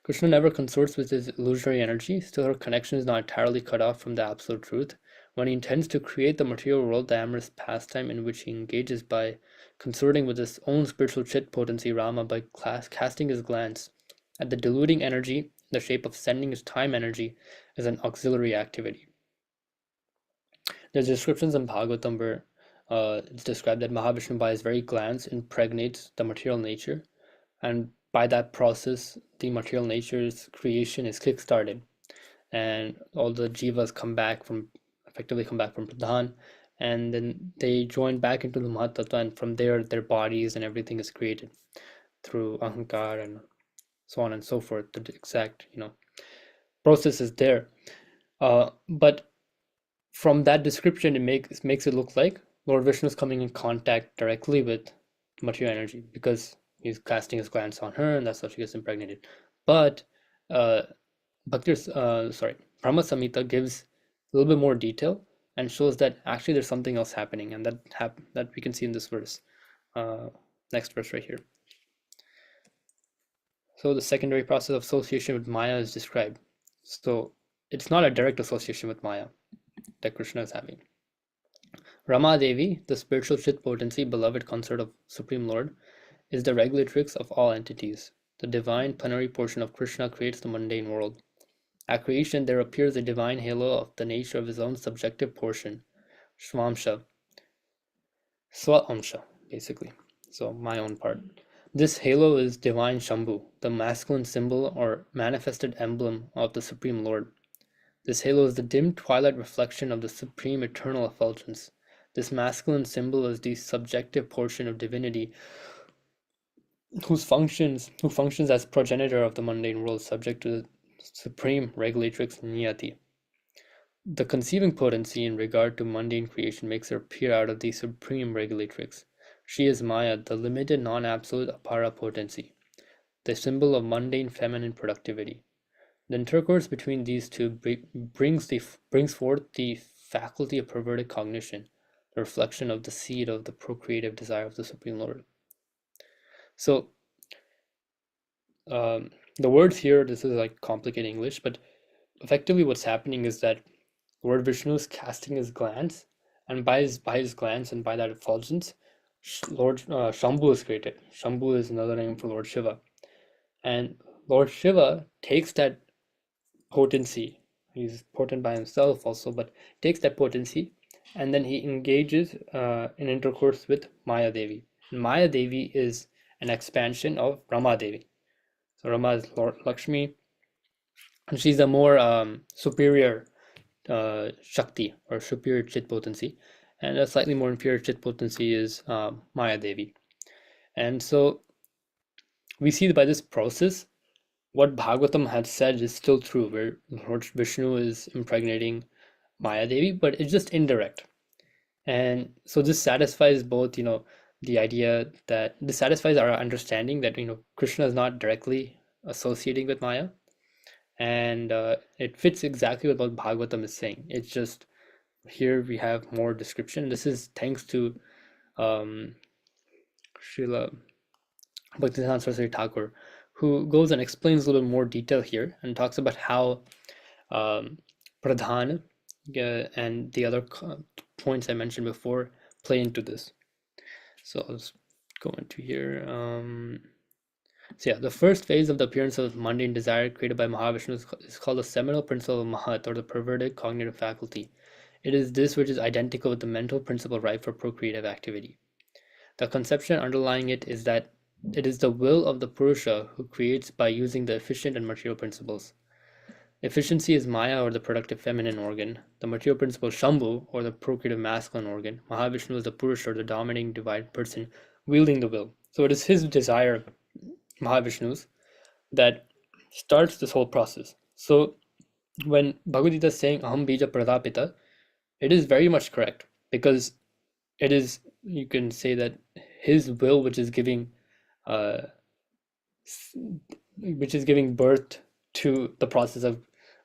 Krishna never consorts with his illusory energy, still her connection is not entirely cut off from the absolute truth. When he intends to create the material world, the amorous pastime in which he engages by consorting with his own spiritual chit potency Rama by casting his glance at the deluding energy in the shape of sending his time energy is an auxiliary activity. There's descriptions in Bhagavatam where it's described that Mahavishnu by his very glance impregnates the material nature, and by that process the material nature's creation is kick-started, and all the jivas effectively come back from Pradhan, and then they join back into the Mahatattva, and from there their bodies and everything is created through Ahankar and so on and so forth. The exact process is there, but from that description it makes it look like Lord Vishnu is coming in contact directly with material energy because he's casting his glance on her, and that's how she gets impregnated. But Brahma Samhita gives a little bit more detail and shows that actually there's something else happening, and that we can see in this verse. Next verse right here. So the secondary process of association with Maya is described. So it's not a direct association with Maya that Krishna is having. Rama Devi, the spiritual chit potency, beloved consort of Supreme Lord, is the regulatrix of all entities. The divine plenary portion of Krishna creates the mundane world. At creation, there appears a divine halo of the nature of his own subjective portion, Swamsha, Swamsha, basically. So, my own part. This halo is divine Shambhu, the masculine symbol or manifested emblem of the Supreme Lord. This halo is the dim twilight reflection of the supreme eternal effulgence. This masculine symbol is the subjective portion of divinity who functions as progenitor of the mundane world, subject to the supreme regulatrix Niyati. The conceiving potency in regard to mundane creation makes her appear out of the supreme regulatrix. She is Maya, the limited non-absolute apara potency, the symbol of mundane feminine productivity. The intercourse between these two brings forth the faculty of perverted cognition, the reflection of the seed of the procreative desire of the Supreme Lord. So, the words here, this is like complicated English, but effectively what's happening is that Lord Vishnu is casting his glance, and by his glance and by that effulgence, Lord Shambhu is created. Shambhu is another name for Lord Shiva, and Lord Shiva takes that potency. He's potent by himself also, but takes that potency, and then he engages in intercourse with Maya Devi. And Maya Devi is an expansion of Rama Devi. So Rama is Lord Lakshmi, and she's a more superior Shakti or superior Chit potency, and a slightly more inferior Chit potency is Maya Devi. And so we see that by this process, what Bhagavatam had said is still true, where Lord Vishnu is impregnating Maya Devi, but it's just indirect. And so this satisfies both, the idea that this satisfies our understanding that, Krishna is not directly associating with Maya, and it fits exactly with what Bhagavatam is saying. It's just here we have more description. This is thanks to Srila Bhaktivedanta Saraswati Thakur, who goes and explains a little more detail here and talks about how Pradhan and the other points I mentioned before play into this. So let's go into here. So yeah, the first phase of the appearance of mundane desire created by Mahavishnu is called the seminal principle of Mahat, or the perverted cognitive faculty. It is this which is identical with the mental principle ripe for procreative activity. The conception underlying it is that it is the will of the Purusha who creates by using the efficient and material principles. Efficiency is Maya, or the productive feminine organ. The material principle Shambhu, or the procreative masculine organ. Mahavishnu is the Purusha, or the dominating divine person wielding the will. So it is his desire, Mahavishnu's, that starts this whole process. So when Bhagavad Gita is saying Aham Bija Pradapita, it is very much correct, because it is, you can say that his will which is giving birth to the process of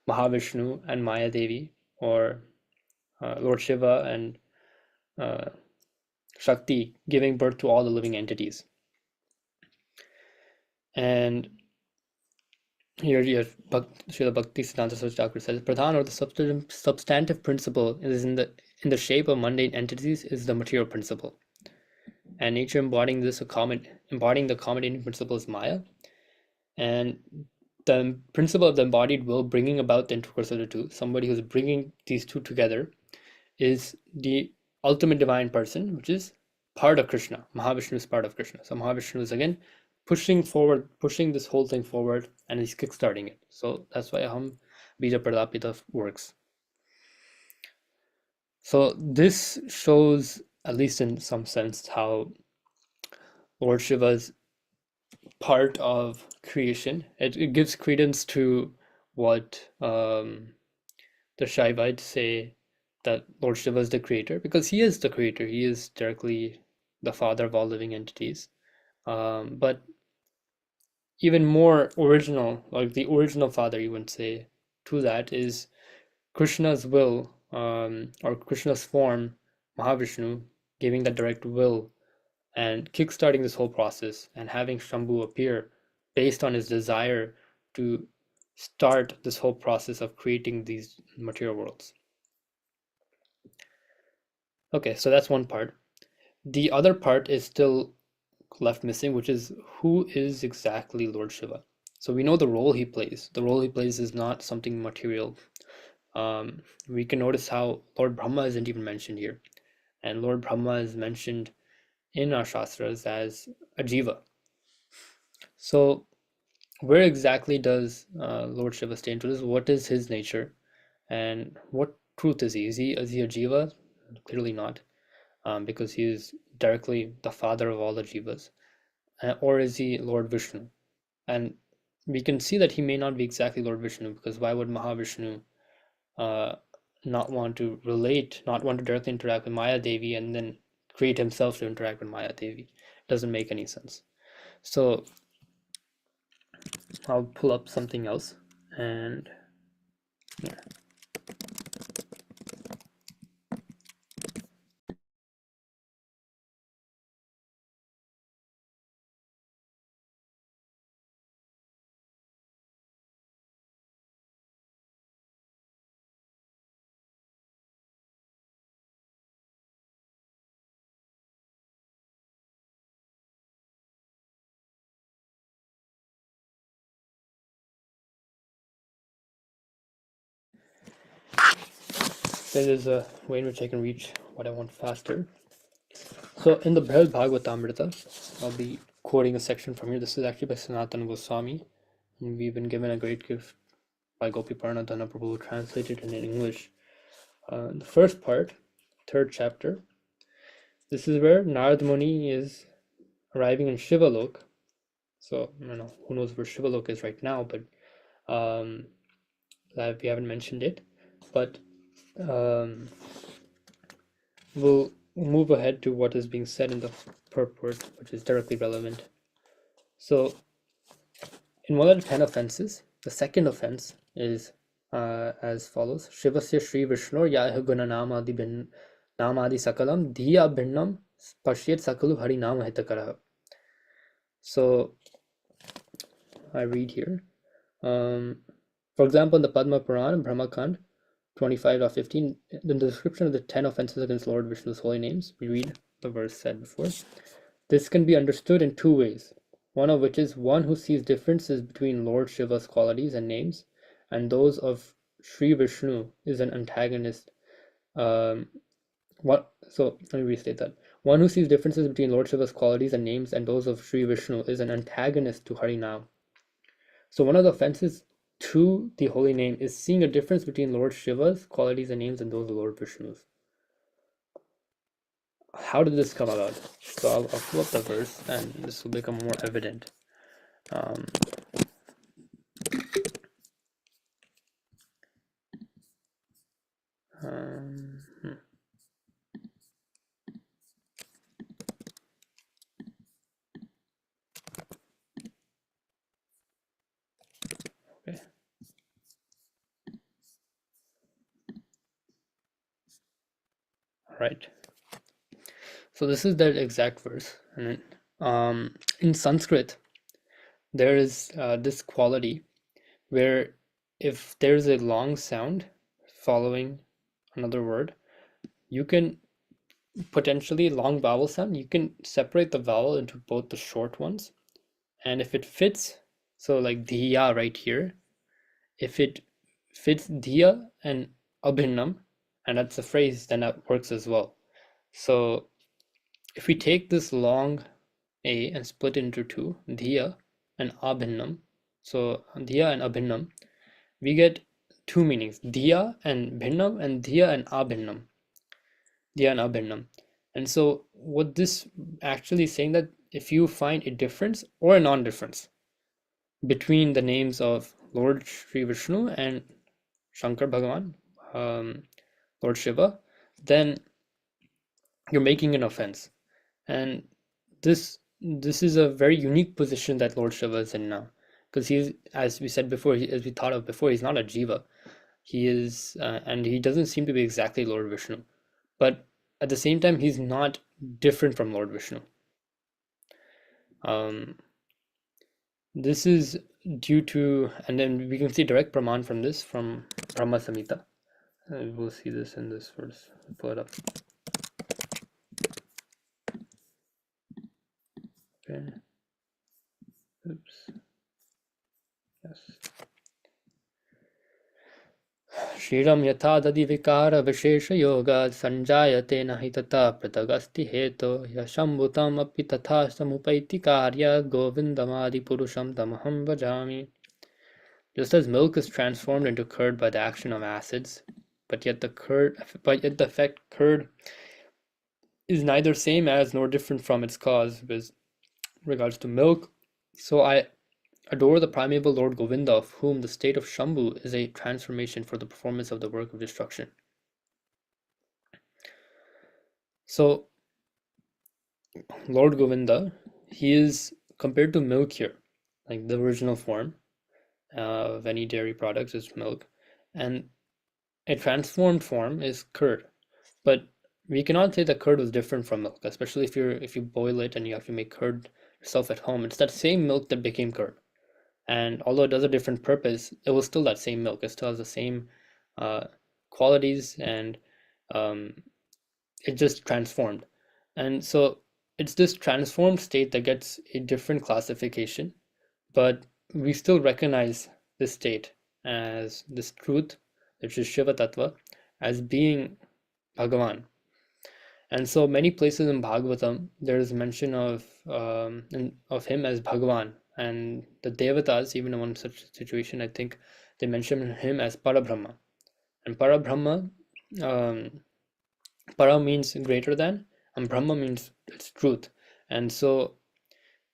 Mahavishnu and Maya Devi, or Lord Shiva and Shakti giving birth to all the living entities. And here Srila Bhaktisiddhanta Saraswati Thakur says, Pradhan, or the substantive principle, is in the shape of mundane entities, is the material principle. And nature embodying the accommodating principle is Maya. And the principle of the embodied will bringing about the intercourse of the two, somebody who's bringing these two together, is the ultimate divine person, which is part of Krishna. Mahavishnu is part of Krishna. So Mahavishnu is again pushing this whole thing forward, and he's kickstarting it. So that's why Aham Bija Pradapita works. So this shows, at least in some sense, how Lord Shiva's part of creation. It gives credence to what the Shaivites say, that Lord Shiva is the creator, because he is the creator. He is directly the father of all living entities. But even more original, like the original father, you would say, to that is Krishna's will, or Krishna's form, Mahavishnu, giving that direct will and kickstarting this whole process, and having Shambhu appear based on his desire to start this whole process of creating these material worlds. Okay, so that's one part. The other part is still left missing, which is who is exactly Lord Shiva. So we know the role he plays. The role he plays is not something material. We can notice how Lord Brahma isn't even mentioned here. And Lord Brahma is mentioned in our Shastras as a Jiva. So where exactly does Lord Shiva stay into this? What is his nature? And what truth is he? Is he a Jiva? Clearly not, because he is directly the father of all the Jivas. Or is he Lord Vishnu? And we can see that he may not be exactly Lord Vishnu, because why would Mahavishnu not want to relate, not want to directly interact with Maya Devi and then create himself to interact with Maya Devi. It doesn't make any sense. So I'll pull up something else and yeah. There is a way in which I can reach what I want faster. So in the Brihad Bhagavatamrita, I'll be quoting a section from here. This is actually by Sanatana Goswami, and we've been given a great gift by Gopiparna Dhanaprabhu, who translated it in English. The first part, third chapter, this is where Narad Muni is arriving in Shivalok. So, who knows where Shivalok is right now, but we haven't mentioned it. But we'll move ahead to what is being said in the purport, which is directly relevant. So, in one of the 10 offenses, the second offense is as follows: Shivasya Shri Vishnu Yaha Gunanamadi Namadi Sakalam Dhiya Bhinnam Pashyet Sakalu Hari Nama Hitakara. So I read here. For example, in the Padma Purana, Brahmakand 25.15, in the description of the 10 offenses against Lord Vishnu's holy names, we read the verse said before. This can be understood in two ways. One of which is one who sees differences between Lord Shiva's qualities and names and those of Sri Vishnu is an antagonist. So let me restate that. One who sees differences between Lord Shiva's qualities and names and those of Sri Vishnu is an antagonist to Harinam. So one of the offenses to the holy name is seeing a difference between Lord Shiva's qualities and names and those of Lord Vishnu's. How did this come about? So I'll pull up the verse and this will become more evident. Okay. All right. So this is that exact verse. And in Sanskrit, there is this quality where if there's a long sound following another word, you can potentially long vowel sound, you can separate the vowel into both the short ones. And if it fits, so like dhiya right here, if it fits dhiya and abhinnam, and that's a phrase, then that works as well. So if we take this long a and split it into two, dhiya and abhinnam, so dhiya and abhinnam, we get two meanings, dhiya and bhinnam and dhiya and abhinnam. Dhiya and abhinnam. And so what this actually is saying that if you find a difference or a non-difference between the names of Lord Sri Vishnu and Shankar Bhagavan, Lord Shiva, then you're making an offense. And this is a very unique position that Lord Shiva is in now, because he's, as we said before, as we thought of before, he's not a jiva. He is, and he doesn't seem to be exactly Lord Vishnu, but at the same time, he's not different from Lord Vishnu. This is due to, and then we can see direct praman from this, from Brahma Samhita. We'll see this in this verse. I'll pull it up. Okay. Oops. Yes. Shriram yatha dadi vikara vishesha yoga sanjayate nahi tata pratagasti heto yashambhutam api tatha samupaiti karya govindamadi purusham tamaham vajami. Just as milk is transformed into curd by the action of acids, but yet the effect curd is neither same as nor different from its cause with regards to milk, so I adore the primeval Lord Govinda, of whom the state of Shambhu is a transformation for the performance of the work of destruction. So Lord Govinda, he is compared to milk here, like the original form of any dairy products is milk, and a transformed form is curd. But we cannot say that curd was different from milk, especially if you boil it and you have to make curd yourself at home. It's that same milk that became curd. And although it does a different purpose, it was still that same milk. It still has the same uh, qualities, and um, it just transformed. And so it's this transformed state that gets a different classification, but we still recognize this state as this truth, which is Shiva Tattva, as being Bhagavan. And so many places in Bhagavatam, there is mention of him as Bhagavan, and the Devatas, even in one such situation, I think they mention him as Parabrahma. And Parabrahma, um, Para means greater than, and Brahma means it's truth. And so,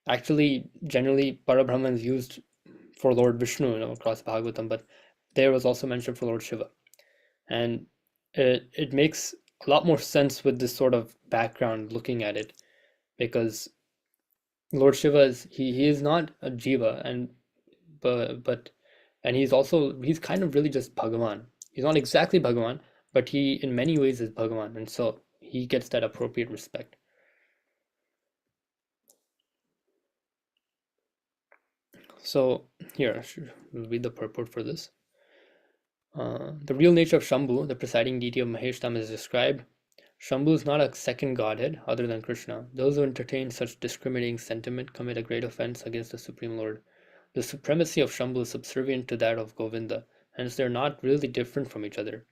actually, generally, Parabrahma is used for Lord Vishnu, across Bhagavatam, but there was also mentioned for Lord Shiva. And it makes a lot more sense with this sort of background looking at it, because Lord Shiva he is not a jiva, but and he's kind of really just Bhagavan. He's not exactly Bhagavan, but he in many ways is Bhagavan, and so he gets that appropriate respect. So here we'll read the purport for this. The real nature of Shambhu, the presiding deity of Maheshtam, is described. Shambhu is not a second godhead other than Krishna. Those who entertain such discriminating sentiment commit a great offense against the Supreme Lord. The supremacy of Shambhu is subservient to that of Govinda, hence they are not really different from each other.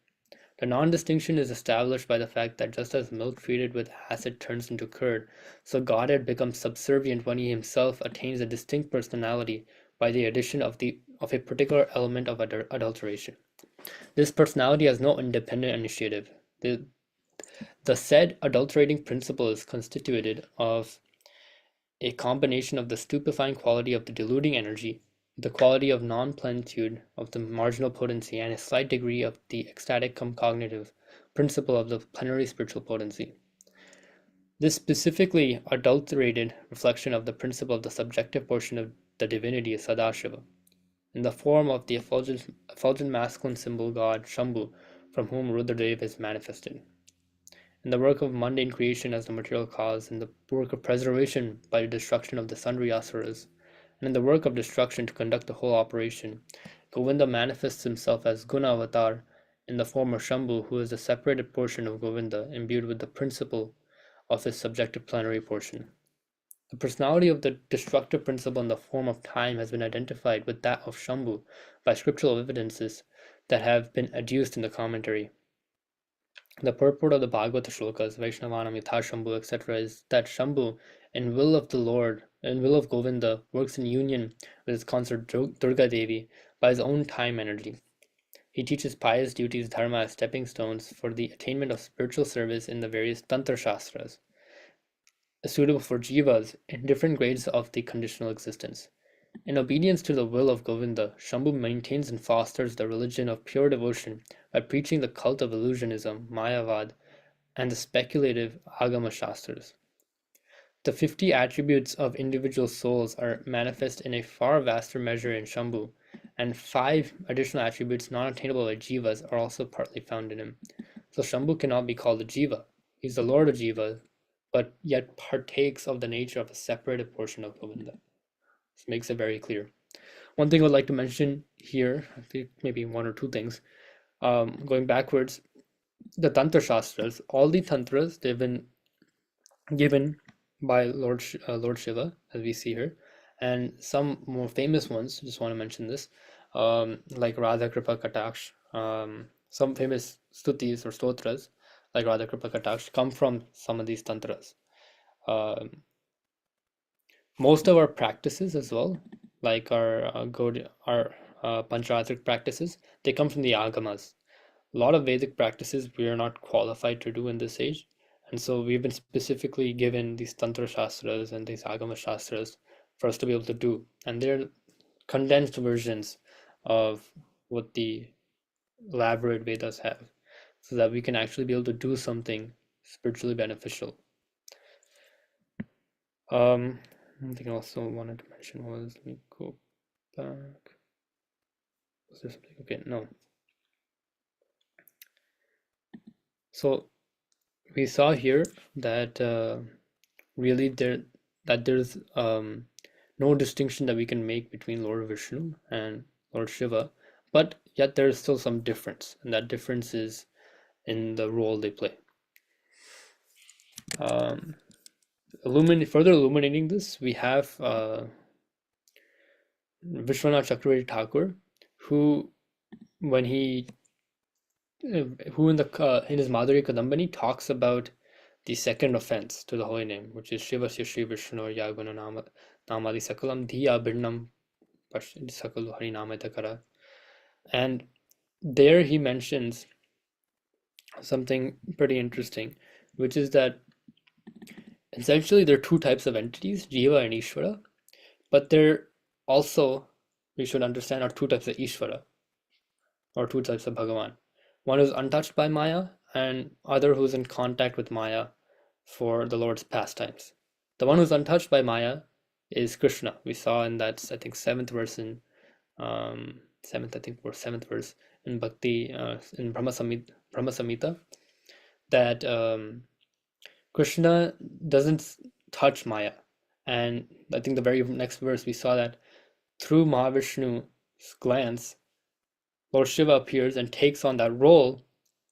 The non-distinction is established by the fact that just as milk treated with acid turns into curd, so Godhead becomes subservient when he himself attains a distinct personality by the addition of a particular element of adulteration. This personality has no independent initiative. The said adulterating principle is constituted of a combination of the stupefying quality of the diluting energy, the quality of non-plenitude of the marginal potency, and a slight degree of the ecstatic cognitive principle of the plenary spiritual potency. This specifically adulterated reflection of the principle of the subjective portion of the divinity is Sadashiva, in the form of the effulgent masculine symbol god Shambhu, from whom Rudradev is manifested. In the work of mundane creation as the material cause, in the work of preservation by the destruction of the sundry asuras, and in the work of destruction to conduct the whole operation, Govinda manifests himself as Guna Avatar in the form of Shambhu, who is the separated portion of Govinda, imbued with the principle of his subjective plenary portion. The personality of the destructive principle in the form of time has been identified with that of Shambhu by scriptural evidences that have been adduced in the commentary. The purport of the Bhagavata shlokas, Vaishnavanam Yatha Shambhu, etc., is that Shambhu, in will of the Lord, in will of Govinda, works in union with his consort Durga Devi by his own time energy. He teaches pious duties dharma as stepping stones for the attainment of spiritual service in the various Tantra Shastras, suitable for jivas in different grades of the conditional existence. In obedience to the will of Govinda, Shambhu maintains and fosters the religion of pure devotion by preaching the cult of illusionism, Mayavad, and the speculative Agama Shastras. The 50 attributes of individual souls are manifest in a far vaster measure in Shambhu, and 5 additional attributes not attainable by jivas are also partly found in him. So Shambhu cannot be called a jiva. He's the lord of jiva, but yet partakes of the nature of a separated portion of Govinda. This makes it very clear. One thing I would like to mention here, I think maybe one or two things, going backwards, the Tantra Shastras, all the Tantras, they've been given by Lord Shiva, as we see here, and some more famous ones, just want to mention this, like Radha Kripa Kataksh, some famous stutis or stotras, like Radha Kripa Kataksh, come from some of these Tantras. Um, Most of our practices as well, like our Pancharatric practices, they come from the Agamas. A lot of Vedic practices we are not qualified to do in this age, and so we've been specifically given these Tantra Shastras and these Agama Shastras for us to be able to do, and they're condensed versions of what the elaborate Vedas have, so that we can actually be able to do something spiritually beneficial. One thing I also wanted to mention was, let me go back. Was there something? Okay, no. So we saw here that really there's no distinction that we can make between Lord Vishnu and Lord Shiva, but yet there is still some difference, and that difference is in the role they play. Further illuminating this, we have Vishwanath Chakravarti Thakur, who when he who in his Madhurya Kadambani talks about the second offense to the holy name, which is Shivasya Shri Vishnu Yaguna Namadi Sakalam Dhiya Bhinnam Sakalu Hari Namatakara. And there he mentions something pretty interesting, which is that essentially there are two types of entities, Jiva and Ishvara, but there also, we should understand, are two types of Ishvara, or two types of Bhagavan. One is untouched by Maya, and other who's in contact with Maya for the Lord's pastimes. The one who's untouched by Maya is Krishna. We saw in that, I think, seventh verse in seventh verse in Bhakti in Brahma Samhita, that Krishna doesn't touch Maya. And I think the very next verse we saw that through Mahavishnu's glance, Lord Shiva appears and takes on that role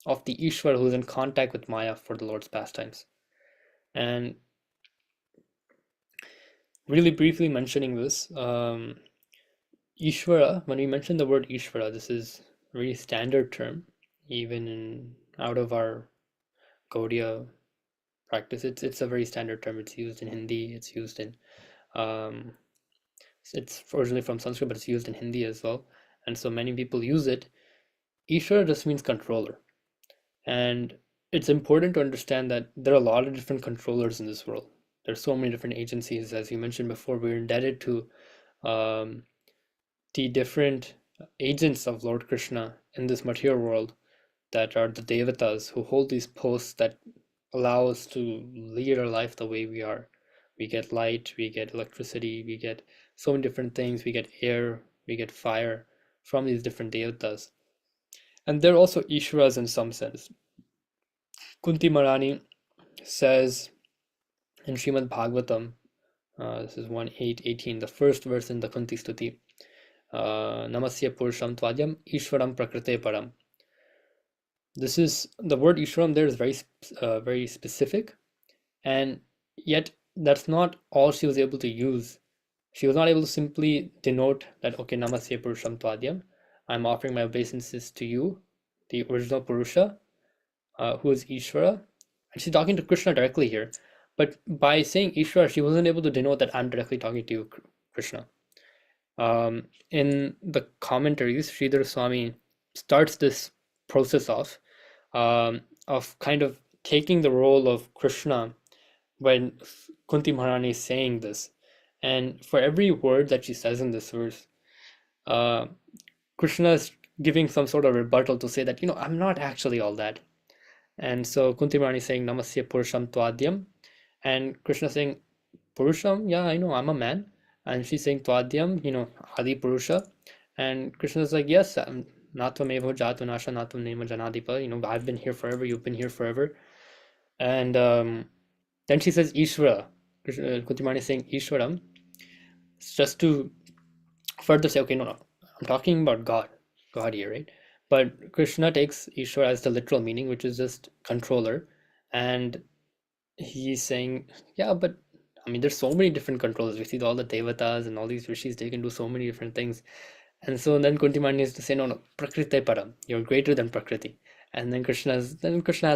of the Ishvara who is in contact with Maya for the Lord's pastimes. And really briefly mentioning this, Ishvara, when we mention the word Ishvara, this is a really standard term, even out of our Gaudiya practice. It's a very standard term. It's used in Hindi. It's used in it's originally from Sanskrit, but it's used in Hindi as well. And so many people use it. Ishvara just means controller. And it's important to understand that there are a lot of different controllers in this world. There's so many different agencies. As you mentioned before, we're indebted to the different agents of Lord Krishna in this material world that are the devatas who hold these posts that allow us to lead our life the way we are. We get light, we get electricity, we get so many different things, we get air, we get fire from these different devatas. And they're also Ishvaras in some sense. Kunti Marani says in Srimad Bhagavatam, this is 1.8.18, the first verse in the Kunti Stuti, Namasya Purusham Tvadyam Ishvaram Prakrite Param. This is, the word Ishvaram there is very specific, and yet that's not all she was able to use. She was not able to simply denote that, okay, Namasya Purusham Tvadyam, I'm offering my obeisances to you, the original Purusha, who is Ishvara. And she's talking to Krishna directly here. But by saying Ishvara, she wasn't able to denote that I'm directly talking to you, Krishna. In the commentaries, Sridhar Swami starts this process of kind of taking the role of Krishna when Kunti Maharani is saying this. And for every word that she says in this verse, Krishna is giving some sort of rebuttal to say that, I'm not actually all that. And so Kunti Maharani is saying, Namasya Purusham Tvadyam. And Krishna saying, Purusham, yeah, I know, I'm a man. And she's saying Tvadyam, Adi Purusha. And Krishna is like, yes, Natvam Evo Jatu Nasha Natvam Nema Janadipa. I've been here forever, you've been here forever. And then she says Ishvara. Kunti Maharani is saying Ishvaram. It's just to further say, okay, no, I'm talking about God here, right? But Krishna takes Ishvara as the literal meaning, which is just controller. And he's saying, yeah, but there's so many different controllers. We see all the devatas and all these rishis, they can do so many different things. And so then Kunti Maharani is to say, no, Prakriti Param, you're greater than Prakriti. And then Krishna has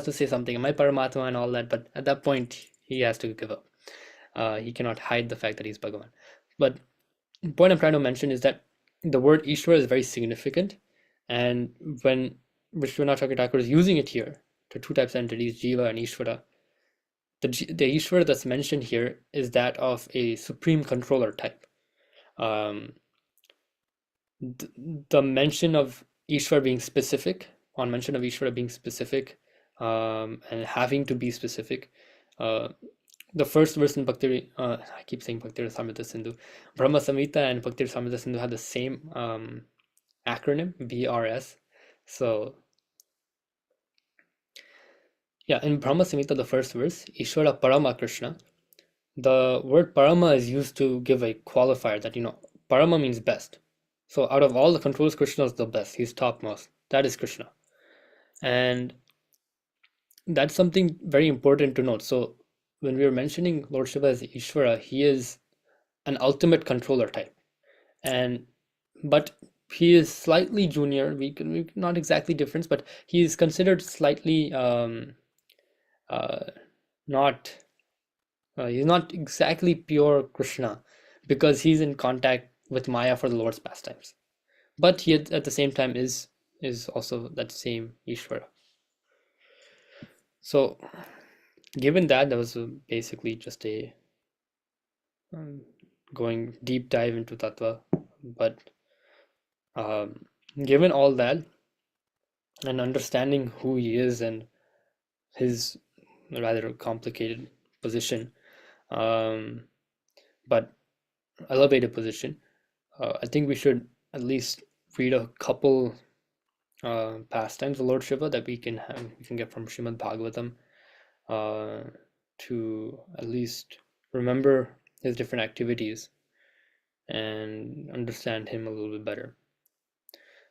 to say something, am I Paramatma and all that? But at that point, he has to give up. He cannot hide the fact that he's Bhagavan. But the point I'm trying to mention is that the word Ishvara is very significant. And when Vishwanath Chakravarti Thakur is using it here to two types of entities, Jiva and Ishvara, the Ishvara that's mentioned here is that of a supreme controller type. The mention of Ishvara being specific, and having to be specific. The first verse in Bhakti, I keep saying Bhakti Rasamrita Sindhu, Brahma Samhita and Bhakti Rasamrita Sindhu had the same acronym, BRS. So yeah, in Brahma Samhita, the first verse, Ishvara Parama Krishna, the word Parama is used to give a qualifier that, Parama means best. So out of all the controls, Krishna is the best. He's topmost. That is Krishna. And that's something very important to note. So when we were mentioning Lord Shiva as Ishvara, he is an ultimate controller type. But he is slightly junior. We not exactly different, but he is considered slightly not he's not exactly pure Krishna because he's in contact with Maya for the Lord's pastimes. But he at the same time is also that same Ishvara. So given that was basically just a going deep dive into Tattva, but given all that and understanding who he is and his rather complicated position, but elevated position, I think we should at least read a couple pastimes of Lord Shiva that we can get from Srimad Bhagavatam to at least remember his different activities and understand him a little bit better.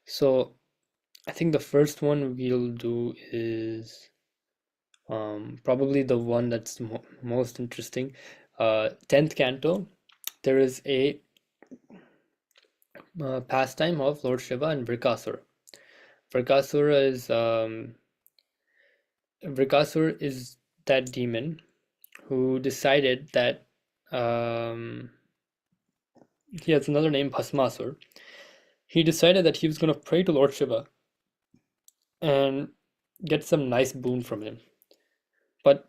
So I think the first one we'll do is probably the one that's most interesting. 10th canto, there is a pastime of Lord Shiva and Vrikasura. Vrikasura is that demon who decided that he has another name, Bhasmasur. He decided that he was going to pray to Lord Shiva and get some nice boon from him. But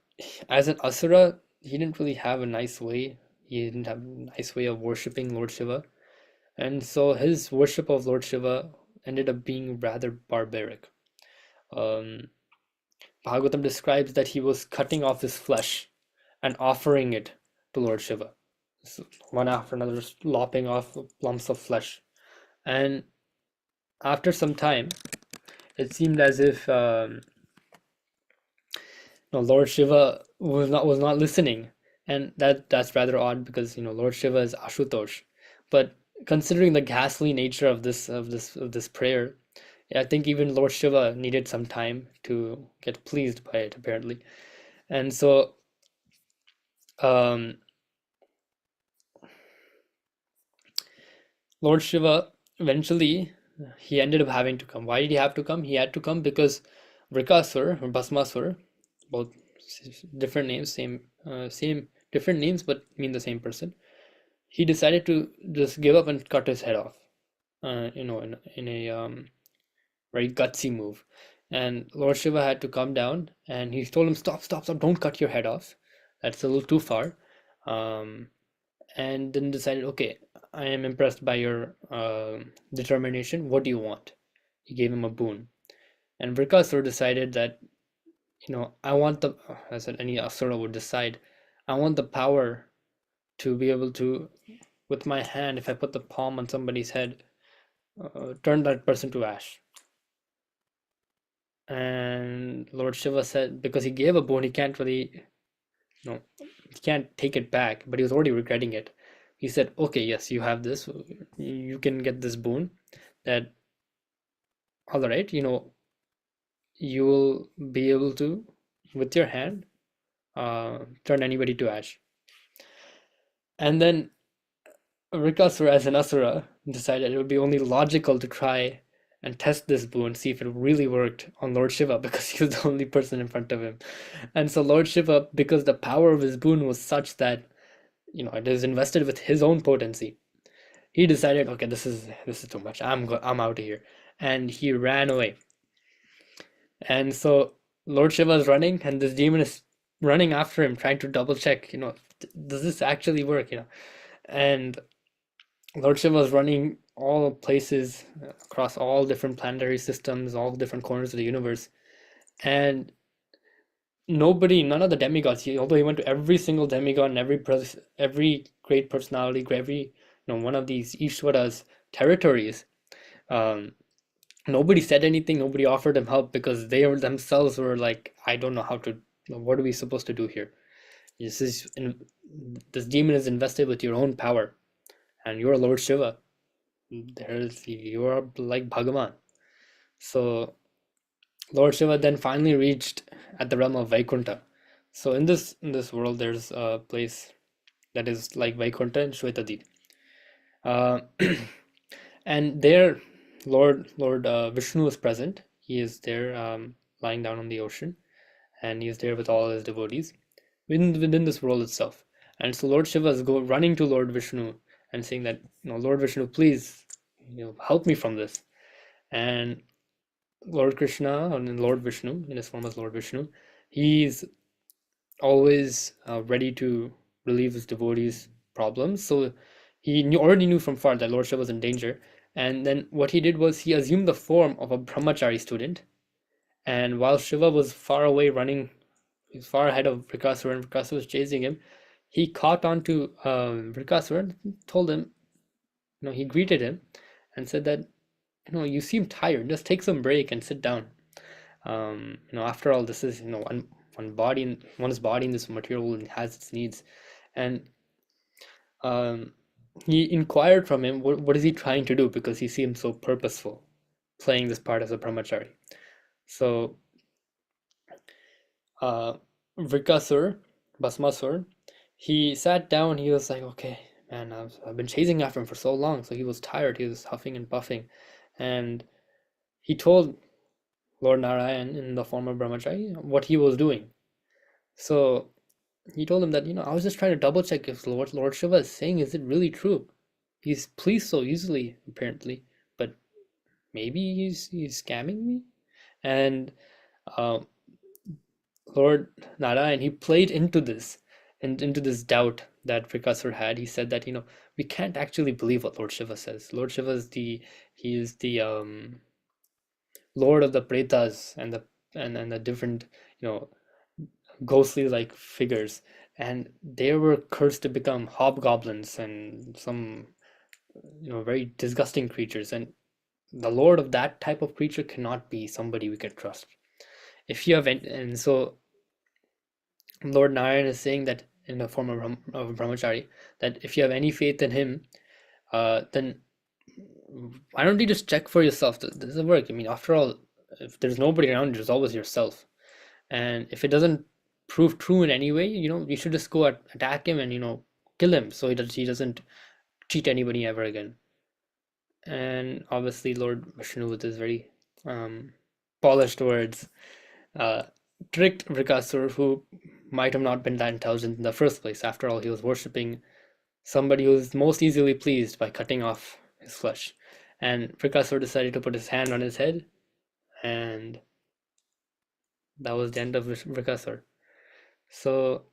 as an Asura, he didn't really have a nice way. He didn't have a nice way of worshipping Lord Shiva. And so his worship of Lord Shiva ended up being rather barbaric. Bhagavatam describes that he was cutting off his flesh and offering it to Lord Shiva. So one after another, just lopping off lumps of flesh. And after some time, it seemed as if Lord Shiva was not listening, and that's rather odd because Lord Shiva is Ashutosh. But considering the ghastly nature of this prayer, I think even Lord Shiva needed some time to get pleased by it, apparently. And so Lord Shiva eventually he ended up having to come. Why did he have to come? He had to come because Vrikasur or Bhasmasur, both different names, same different names but mean the same person. He decided to just give up and cut his head off. In a very gutsy move. And Lord Shiva had to come down and he told him, stop, don't cut your head off. That's a little too far. And then decided, okay, I am impressed by your determination. What do you want? He gave him a boon. And Vrikasura decided that, I want as any Asura would decide, I want the power to be able to, with my hand, if I put the palm on somebody's head, turn that person to ash. And Lord Shiva said, because he gave a boon, he can't really, he can't take it back, but he was already regretting it. He said, okay, yes, you have this, you can get this boon, that, all right, you will be able to, with your hand, turn anybody to ash. And then Rikasura, as an Asura, decided it would be only logical to try and test this boon, see if it really worked on Lord Shiva, because he was the only person in front of him. And so Lord Shiva, because the power of his boon was such that, it is invested with his own potency, he decided, okay, this is too much. I'm out of here. And he ran away. And so Lord Shiva is running, and this demon is running after him, trying to double check, does this actually work, And Lord Shiva is running all places across all different planetary systems, all different corners of the universe. And none of the demigods, although he went to every single demigod and every great personality, every one of these Ishwara's territories, um, nobody said anything, nobody offered him help because they themselves were like, I don't know how to, what are we supposed to do here? This is this demon is invested with your own power, and you're Lord Shiva. You are like Bhagavan. So Lord Shiva then finally reached at the realm of Vaikuntha. So in this world, there's a place that is like Vaikuntha and Shwetadip. Uh, and there, Lord Vishnu is present. He is there, lying down on the ocean, and he is there with all his devotees within this world itself. And so Lord Shiva is running to Lord Vishnu and saying that, Lord Vishnu, please, help me from this. And Lord Krishna, and Lord Vishnu, in his form as Lord Vishnu, he's always ready to relieve his devotees' problems. So he already knew from far that Lord Shiva was in danger. And then what he did was he assumed the form of a brahmachari student. And while Shiva was far away running, he was far ahead of Vrikasura, and Vrikasura was chasing him, he caught on to Vrikasura and told him, he greeted him and said that, you seem tired. Just take some break and sit down. After all, this is, one's body in this material world has its needs. And um, he inquired from him, what is he trying to do? Because he seemed so purposeful, playing this part as a brahmachari. So uh, Vrikasur, Basmasur, he sat down. He was like, okay, man, I've been chasing after him for so long. So he was tired. He was huffing and puffing. And he told Lord Narayan in the form of brahmachari what he was doing. So he told him that, I was just trying to double check if Lord Shiva is saying, is it really true? He's pleased so easily, apparently, but maybe he's scamming me. And uh, Lord Narayan, he played into this and into this doubt that Vrikasur had. He said that, we can't actually believe what Lord Shiva says. Lord Shiva is he is the Lord of the Pretas and the different, you know, ghostly like figures, and they were cursed to become hobgoblins and some, very disgusting creatures. And the lord of that type of creature cannot be somebody we can trust. If you have and so Lord Narayan is saying that in the form of a brahmachari, that if you have any faith in him, then why don't you just check for yourself? Does it work? I mean, after all, if there's nobody around, there's always yourself. And if it doesn't prove true in any way, you should just go attack him and kill him so he doesn't cheat anybody ever again. And obviously, Lord Vishnu, with his very polished words, uh, tricked Vrikasur, who might have not been that intelligent in the first place. After all, he was worshipping somebody who's most easily pleased by cutting off his flesh. And Vrikasur decided to put his hand on his head, and that was the end of Vrikasur. So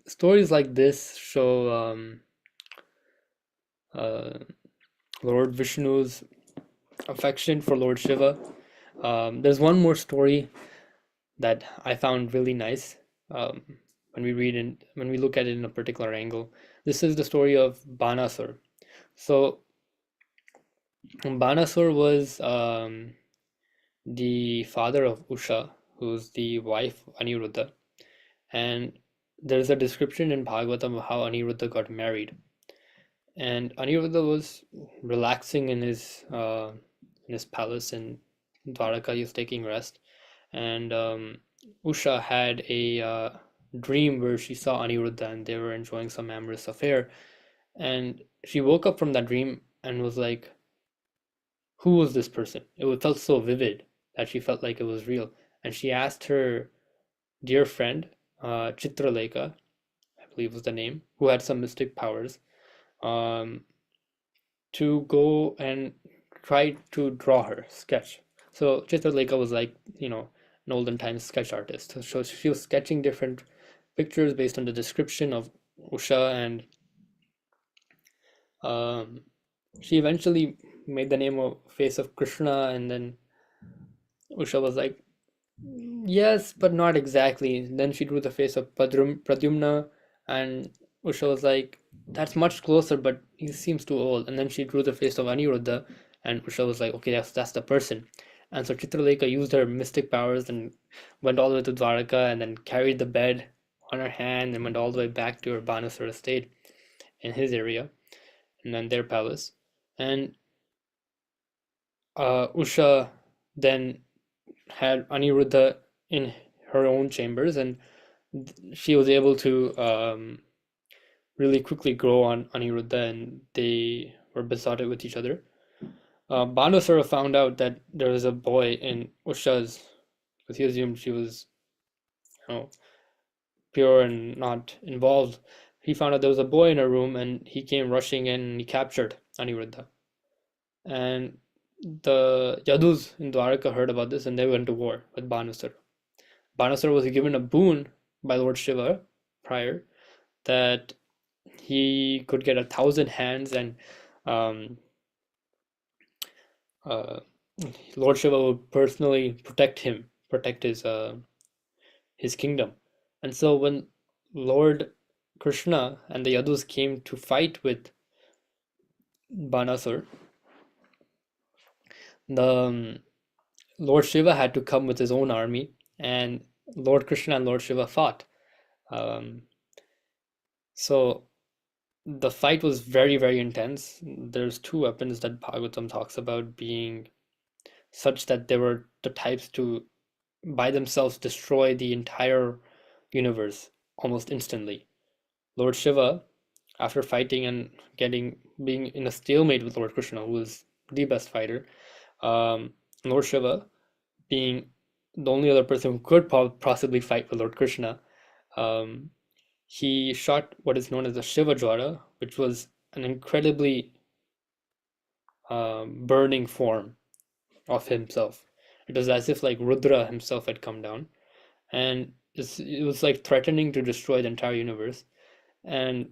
stories like this show uh, Lord Vishnu's affection for Lord Shiva. There's one more story that I found really nice um, when we look at it in a particular angle. This is the story of Banasur. So Banasur was the father of Usha, who's the wife of Aniruddha. And there's a description in Bhagavatam of how Aniruddha got married. And Aniruddha was relaxing in his palace in Dwaraka. He was taking rest, and Usha had a dream where she saw Aniruddha and they were enjoying some amorous affair. And she woke up from that dream and was like, "Who was this person?" It felt so vivid that she felt like it was real. And she asked her dear friend, Chitraleka, I believe was the name, who had some mystic powers, um, to go and try to draw her sketch. So Chitraleka was like, an olden times sketch artist. So she was sketching different pictures based on the description of Usha, and um, she eventually made the name of face of Krishna, and then Usha was like, yes, but not exactly. Then she drew the face of Pradyumna, and Usha was like, that's much closer, but he seems too old. And then she drew the face of Aniruddha, and Usha was like, okay, that's the person. And so Chitralekha used her mystic powers and went all the way to Dwaraka, and then carried the bed on her hand and went all the way back to her Banasara estate in his area, and then their palace. And Usha then had Aniruddha in her own chambers, and she was able to really quickly grow on Aniruddha, and they were besotted with each other. Bhanusara found out that there was a boy in Usha's, because he assumed she was, you know, pure and not involved. He found out there was a boy in her room, and he came rushing in, and he captured Aniruddha. And the Yadus in Dwaraka heard about this, and they went to war with Bhanusara. Bhanusara was given a boon by Lord Shiva prior, that he could get 1,000 hands, and um, uh, Lord Shiva would personally protect him, protect his kingdom. And so when Lord Krishna and the Yadus came to fight with Banasur, the Lord Shiva had to come with his own army, and Lord Krishna and Lord Shiva fought. Um, so the fight was very, very intense. There's two weapons that Bhagavatam talks about being such that they were the types to by themselves destroy the entire universe almost instantly. Lord Shiva, after fighting and being in a stalemate with Lord Krishna, who was the best fighter, Lord Shiva, being the only other person who could possibly fight with Lord Krishna, um, he shot what is known as the Shiva Jwara, which was an incredibly burning form of himself. It was as if like Rudra himself had come down, and it was like threatening to destroy the entire universe. And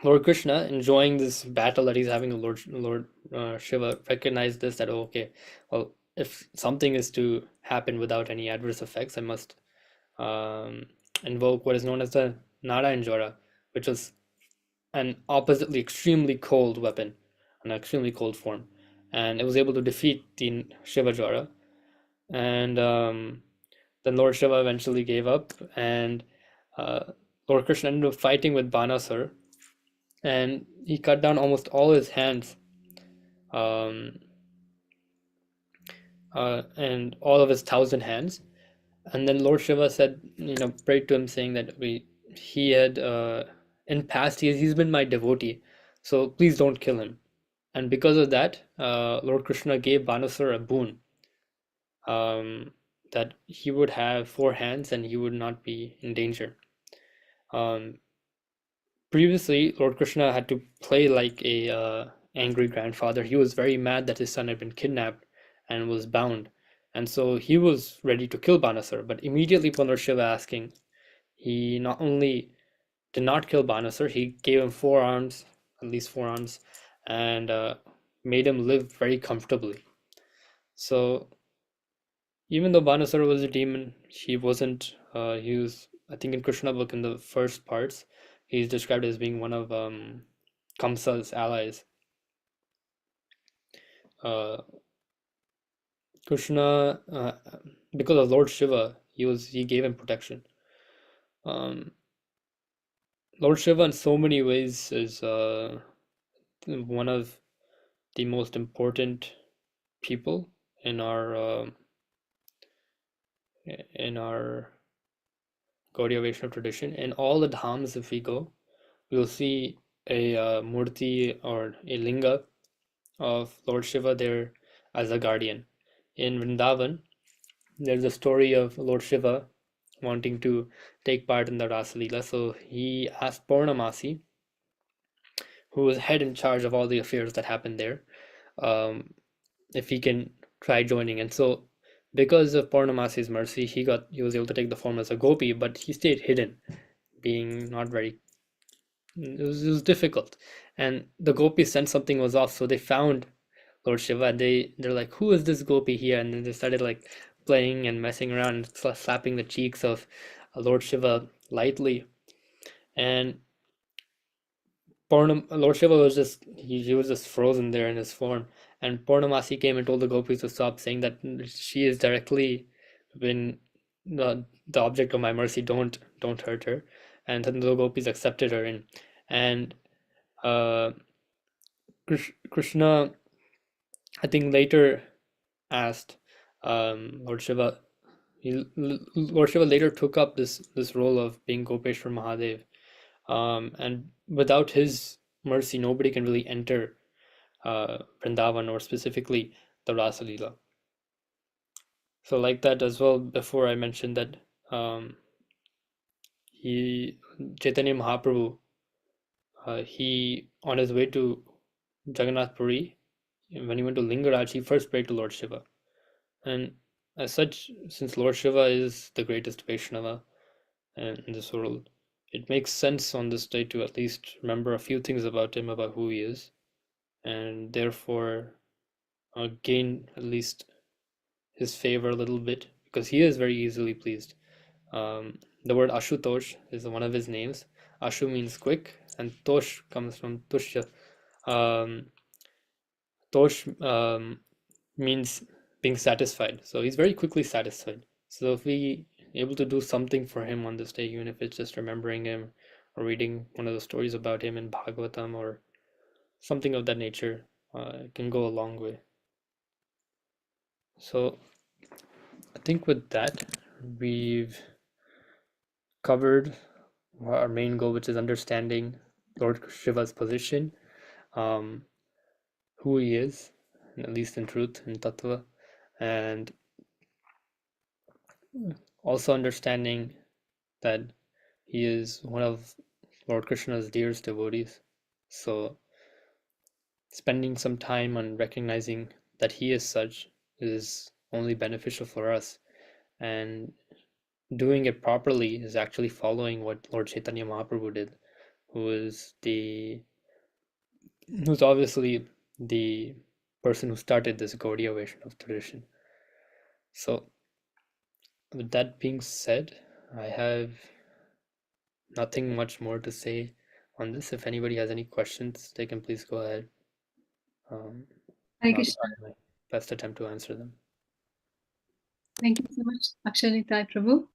Lord Krishna, enjoying this battle that he's having with Lord Shiva, recognized this, that, oh, okay, well, if something is to happen without any adverse effects, I must um, invoke what is known as the Narayan Jwara, which was an oppositely extremely cold weapon, an extremely cold form, and it was able to defeat the Shiva Jwara. And then Lord Shiva eventually gave up, and Lord Krishna ended up fighting with Banasur, and he cut down almost all his hands, um, and all of his 1,000 hands. And then Lord Shiva said, prayed to him, saying that he had in past he's been my devotee, so please don't kill him. And because of that, Lord Krishna gave Banasur a boon, that he would have 4 hands and he would not be in danger. Previously, Lord Krishna had to play like a angry grandfather. He was very mad that his son had been kidnapped and was bound, and so he was ready to kill Banasur. But immediately upon Lord Shiva asking, he not only did not kill Banasur, he gave him 4 arms, at least 4 arms, and made him live very comfortably. So even though Banasura was a demon, he wasn't. He was, I think, in Krishna book in the first parts, he's described as being one of Kamsa's allies. Krishna, because of Lord Shiva, he gave him protection. Lord Shiva, in so many ways, is one of the most important people in our Gaudiya Vaishnava tradition. In all the dhams, if we go, we'll see a murti or a linga of Lord Shiva there as a guardian. In Vrindavan, there's a story of Lord Shiva wanting to take part in the Rasa Leela. So he asked Purnamasi, who was head in charge of all the affairs that happened there, if he can try joining. And so because of Purnamasi's mercy, he was able to take the form as a gopi, but he stayed hidden, being not very. It was difficult, and the gopis sensed something was off, so they found Lord Shiva, and they're like, who is this gopi here? And then they started like playing and messing around and slapping the cheeks of Lord Shiva lightly. And Lord Shiva was just he was just frozen there in his form. And Purnamasi came and told the gopis to stop, saying that she is directly been the object of my mercy. Don't hurt her. And then the gopis accepted her in. And uh, Krishna, I think, later asked Lord Shiva. Lord Shiva later took up this role of being Gopeshwar Mahadev, and without his mercy, nobody can really enter Vrindavan, or specifically the Rasa Leela. So, like that as well. Before I mentioned that he Chaitanya Mahaprabhu, he on his way to Jagannath Puri, when he went to Lingaraj, he first prayed to Lord Shiva. And as such, since Lord Shiva is the greatest Vaishnava in this world, it makes sense on this day to at least remember a few things about him, about who he is, and therefore gain at least his favor a little bit, because he is very easily pleased. The word Ashutosh is one of his names. Ashu means quick, and Tosh comes from Tushya. Um, Tosh means being satisfied. So he's very quickly satisfied. So if we able to do something for him on this day, even if it's just remembering him or reading one of the stories about him in Bhagavatam or something of that nature, it can go a long way. So I think with that, we've covered our main goal, which is understanding Lord Shiva's position, um, who he is, at least in truth, in Tattva, and also understanding that he is one of Lord Krishna's dearest devotees. So, spending some time on recognizing that he is such is only beneficial for us, and doing it properly is actually following what Lord Chaitanya Mahaprabhu did, who's obviously the person who started this Gaudiya Vaishnava tradition. So, with that being said, I have nothing much more to say on this. If anybody has any questions, they can please go ahead. Hare I'll Krishna. try my best attempt to answer them. Thank you so much, Akshara Nitai Prabhu,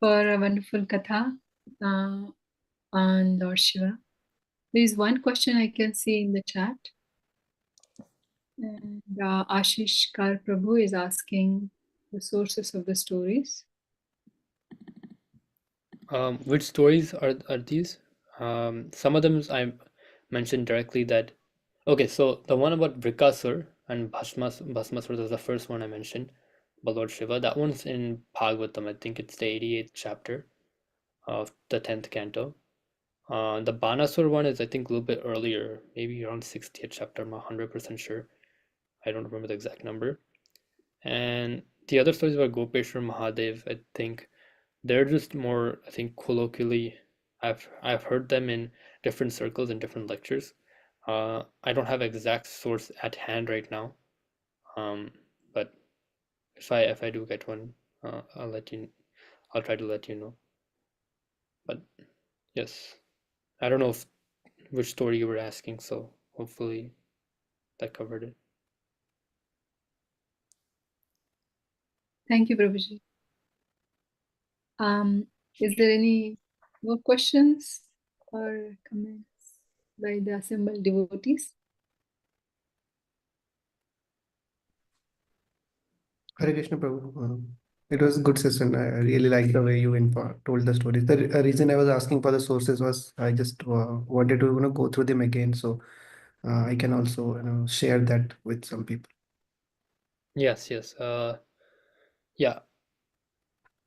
for a wonderful katha on Lord Shiva. There is one question I can see in the chat. And Ashish Kar Prabhu is asking the sources of the stories. Which stories are these? Some of them I mentioned directly that. Okay, so the one about Vrikasur and Bhasmasur was the first one I mentioned, about Lord Shiva. That one's in Bhagavatam. I think it's the 88th chapter of the 10th canto. The Banasur one is, I think, a little bit earlier, maybe around 60th chapter. I'm not 100% sure. I don't remember the exact number. And the other stories about Gopeshwar Mahadev, I think they're just more, I think, colloquially, I've heard them in different circles and different lectures. I don't have exact source at hand right now, but if I do get one, I'll try to let you know. But yes, I don't know which story you were asking, so hopefully that covered it. Thank you, Prabhuji. Is there any more questions or comments by the assembled devotees? Hare Krishna Prabhu. It was a good session. I really like the way you told the stories. The reason I was asking for the sources was I just wanted to go through them again, so I can also share that with some people. Yes, yes. Yeah.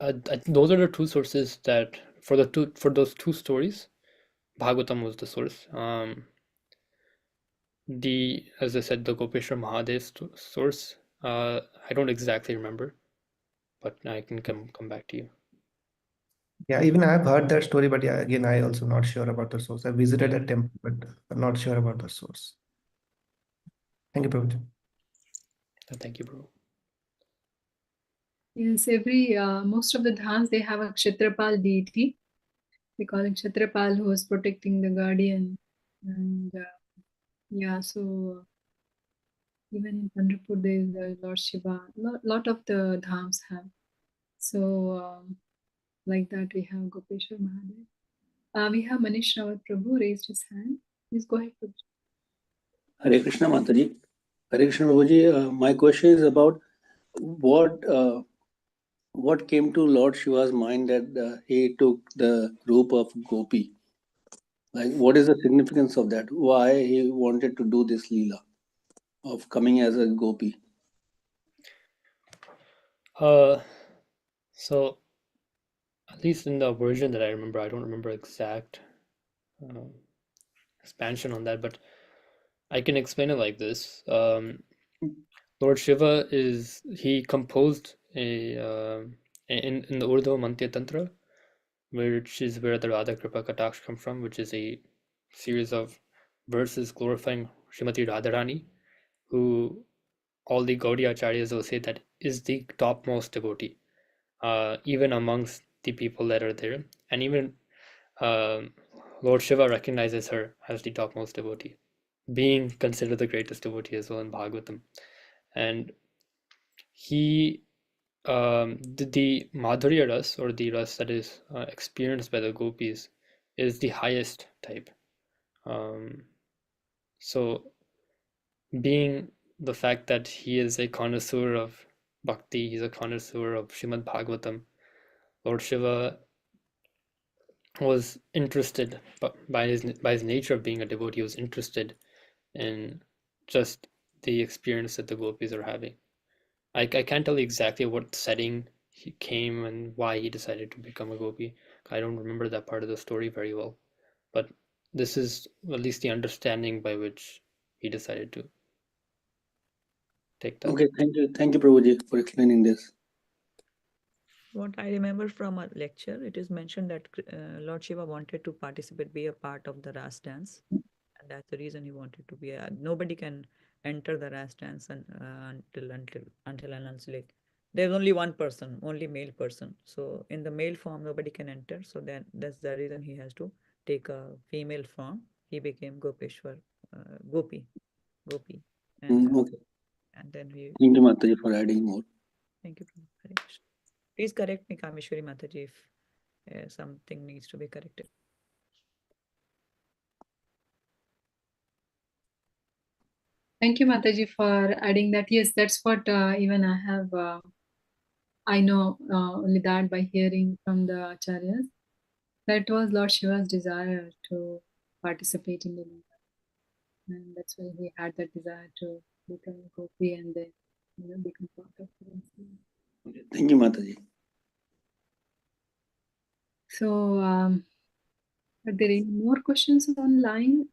Those are the two sources that for those two stories, Bhagavatam was the source. As I said, the Gopeshwar Mahadev source. I don't exactly remember, but I can come back to you. Yeah, even I've heard that story, but yeah, again, I also not sure about the source. I visited a temple, but I'm not sure about the source. Thank you, Prabhuji. Thank you, bro. Yes, most of the dhams, they have a Kshatrapal deity. They call it Kshatrapal, who is protecting the guardian. And yeah, so even in Pandharpur, there is the Lord Shiva. Lot of the dhams have. So like that, we have Gopeshwar Mahadev. We have Manish Rawat Prabhu raised his hand. Please go ahead, Prabhu. Hare Krishna Mataji. Hare Krishna Prabhuji. My question is about what came to Lord Shiva's mind that he took the rope of Gopi? Like, what is the significance of that? Why he wanted to do this Leela of coming as a Gopi? So at least in the version that I remember, I don't remember exact expansion on that, but I can explain it like this. Lord Shiva he composed in the Urdu Mantya Tantra, which is where the Radha Kripa Kataksh come from, which is a series of verses glorifying Srimati Radharani, who all the Gaudiya Acharyas will say that is the topmost devotee, even amongst the people that are there. And even Lord Shiva recognizes her as the topmost devotee, being considered the greatest devotee as well in Bhagavatam. And he the Madhurya Ras, or the Ras that is experienced by the gopis, is the highest type. So being the fact that he is a connoisseur of bhakti, he's a connoisseur of Srimad Bhagavatam, Lord Shiva was interested, but by his nature of being a devotee, he was interested in just the experience that the gopis are having. I can't tell you exactly what setting he came and why he decided to become a gopi. I don't remember that part of the story very well, but this is at least the understanding by which he decided to take that. Okay, thank you, Prabhuji, for explaining this. What I remember from a lecture, it is mentioned that Lord Shiva wanted to participate, be a part of the Ras dance, and that's the reason he wanted to be. Nobody can enter the Ras dance until and until there's only one person, only male person. So in the male form, nobody can enter. So then that's the reason he has to take a female form. He became Gopeshwar, Gopi, Okay. and then we. Thank you, Mataji, for adding more. Thank you. Hare Krishna. Please correct me, Kameshwari Mataji, if something needs to be corrected. Thank you, Mataji, for adding that. Yes, that's what even I have. I know only that by hearing from the acharyas. That was Lord Shiva's desire to participate in the Leela, and that's why he had that desire to become a gopi and then become part of the. Okay. Thank you, Mataji. So, are there any more questions online,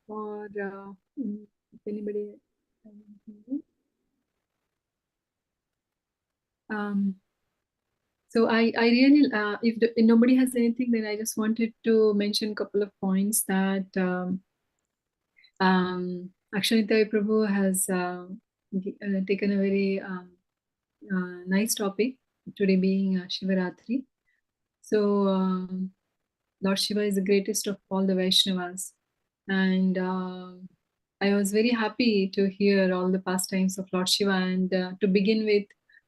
or if anybody? So I really, if nobody has anything, then I just wanted to mention a couple of points that Akshara Prabhu has taken a very nice topic today, being Shivaratri. So Lord Shiva is the greatest of all the Vaishnavas, and I was very happy to hear all the pastimes of Lord Shiva. And to begin with,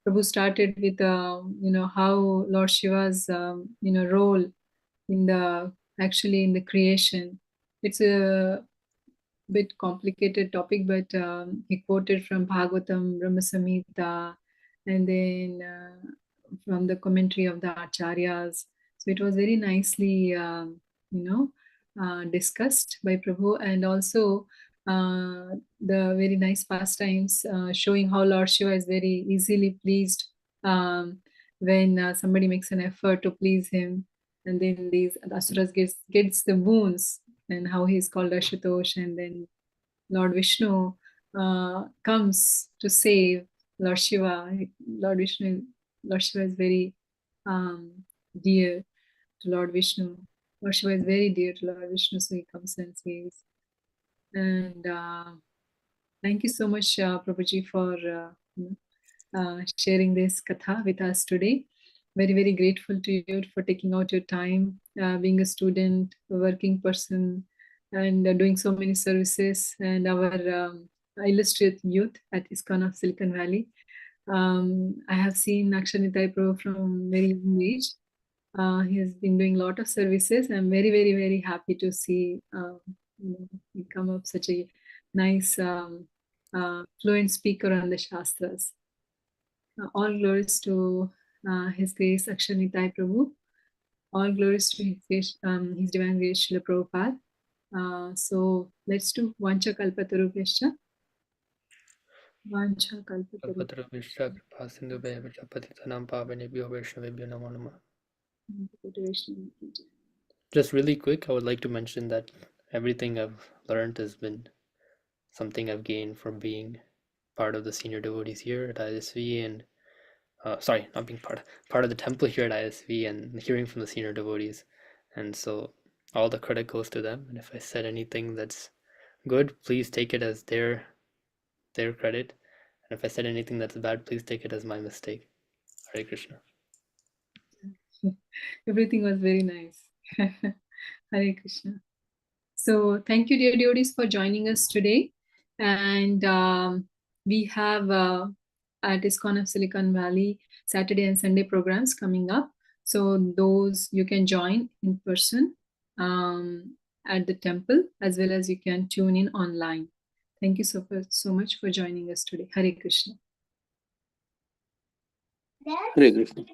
Prabhu started with how Lord Shiva's role in the actually in the creation. It's a bit complicated topic, but he quoted from Bhagavatam, Brahma Samhita, and then from the commentary of the acharyas. So it was very nicely, discussed by Prabhu, and also the very nice pastimes showing how Lord Shiva is very easily pleased when somebody makes an effort to please him, and then these asuras gets the wounds, and how he's called Ashutosh, and then Lord Vishnu comes to save Lord Shiva. Lord Shiva is very dear to Lord Vishnu. Lord Shiva is very dear to Lord Vishnu, so he comes and saves. And Thank you so much, Prabhuji, for sharing this katha with us today. Very, very grateful to you for taking out your time, being a student, a working person, and doing so many services, and our illustrious youth at ISKCON of Silicon Valley. I have seen Akshara Nitai Prabhu from very young age. He has been doing a lot of services. I'm very, very, very happy to see he come up such a nice, fluent speaker on the Shastras. All glories to His Grace Akshara Nitai Prabhu. All glories to His Divine Grace Srila Prabhupada. So let's do Vancha Kalpatarubhyascha. Vancha Kalpatarubhyascha. Kalpatarubhyascha kripasindhubhya patitanam pavanebhyo vaishnavebhyo namo namah. Just really quick, I would like to mention that everything I've learned has been something I've gained from being part of the senior devotees here at ISV, and sorry, not being part of the temple here at ISV, and hearing from the senior devotees. And so all the credit goes to them. And if I said anything that's good, please take it as their credit. And if I said anything that's bad, please take it as my mistake. Hare Krishna. Everything was very nice. Hare Krishna. So thank you, dear devotees, for joining us today. And we have at ISKCON of Silicon Valley Saturday and Sunday programs coming up. So those you can join in person at the temple, as well as you can tune in online. Thank you so much for joining us today. Hare Krishna. Hare Krishna.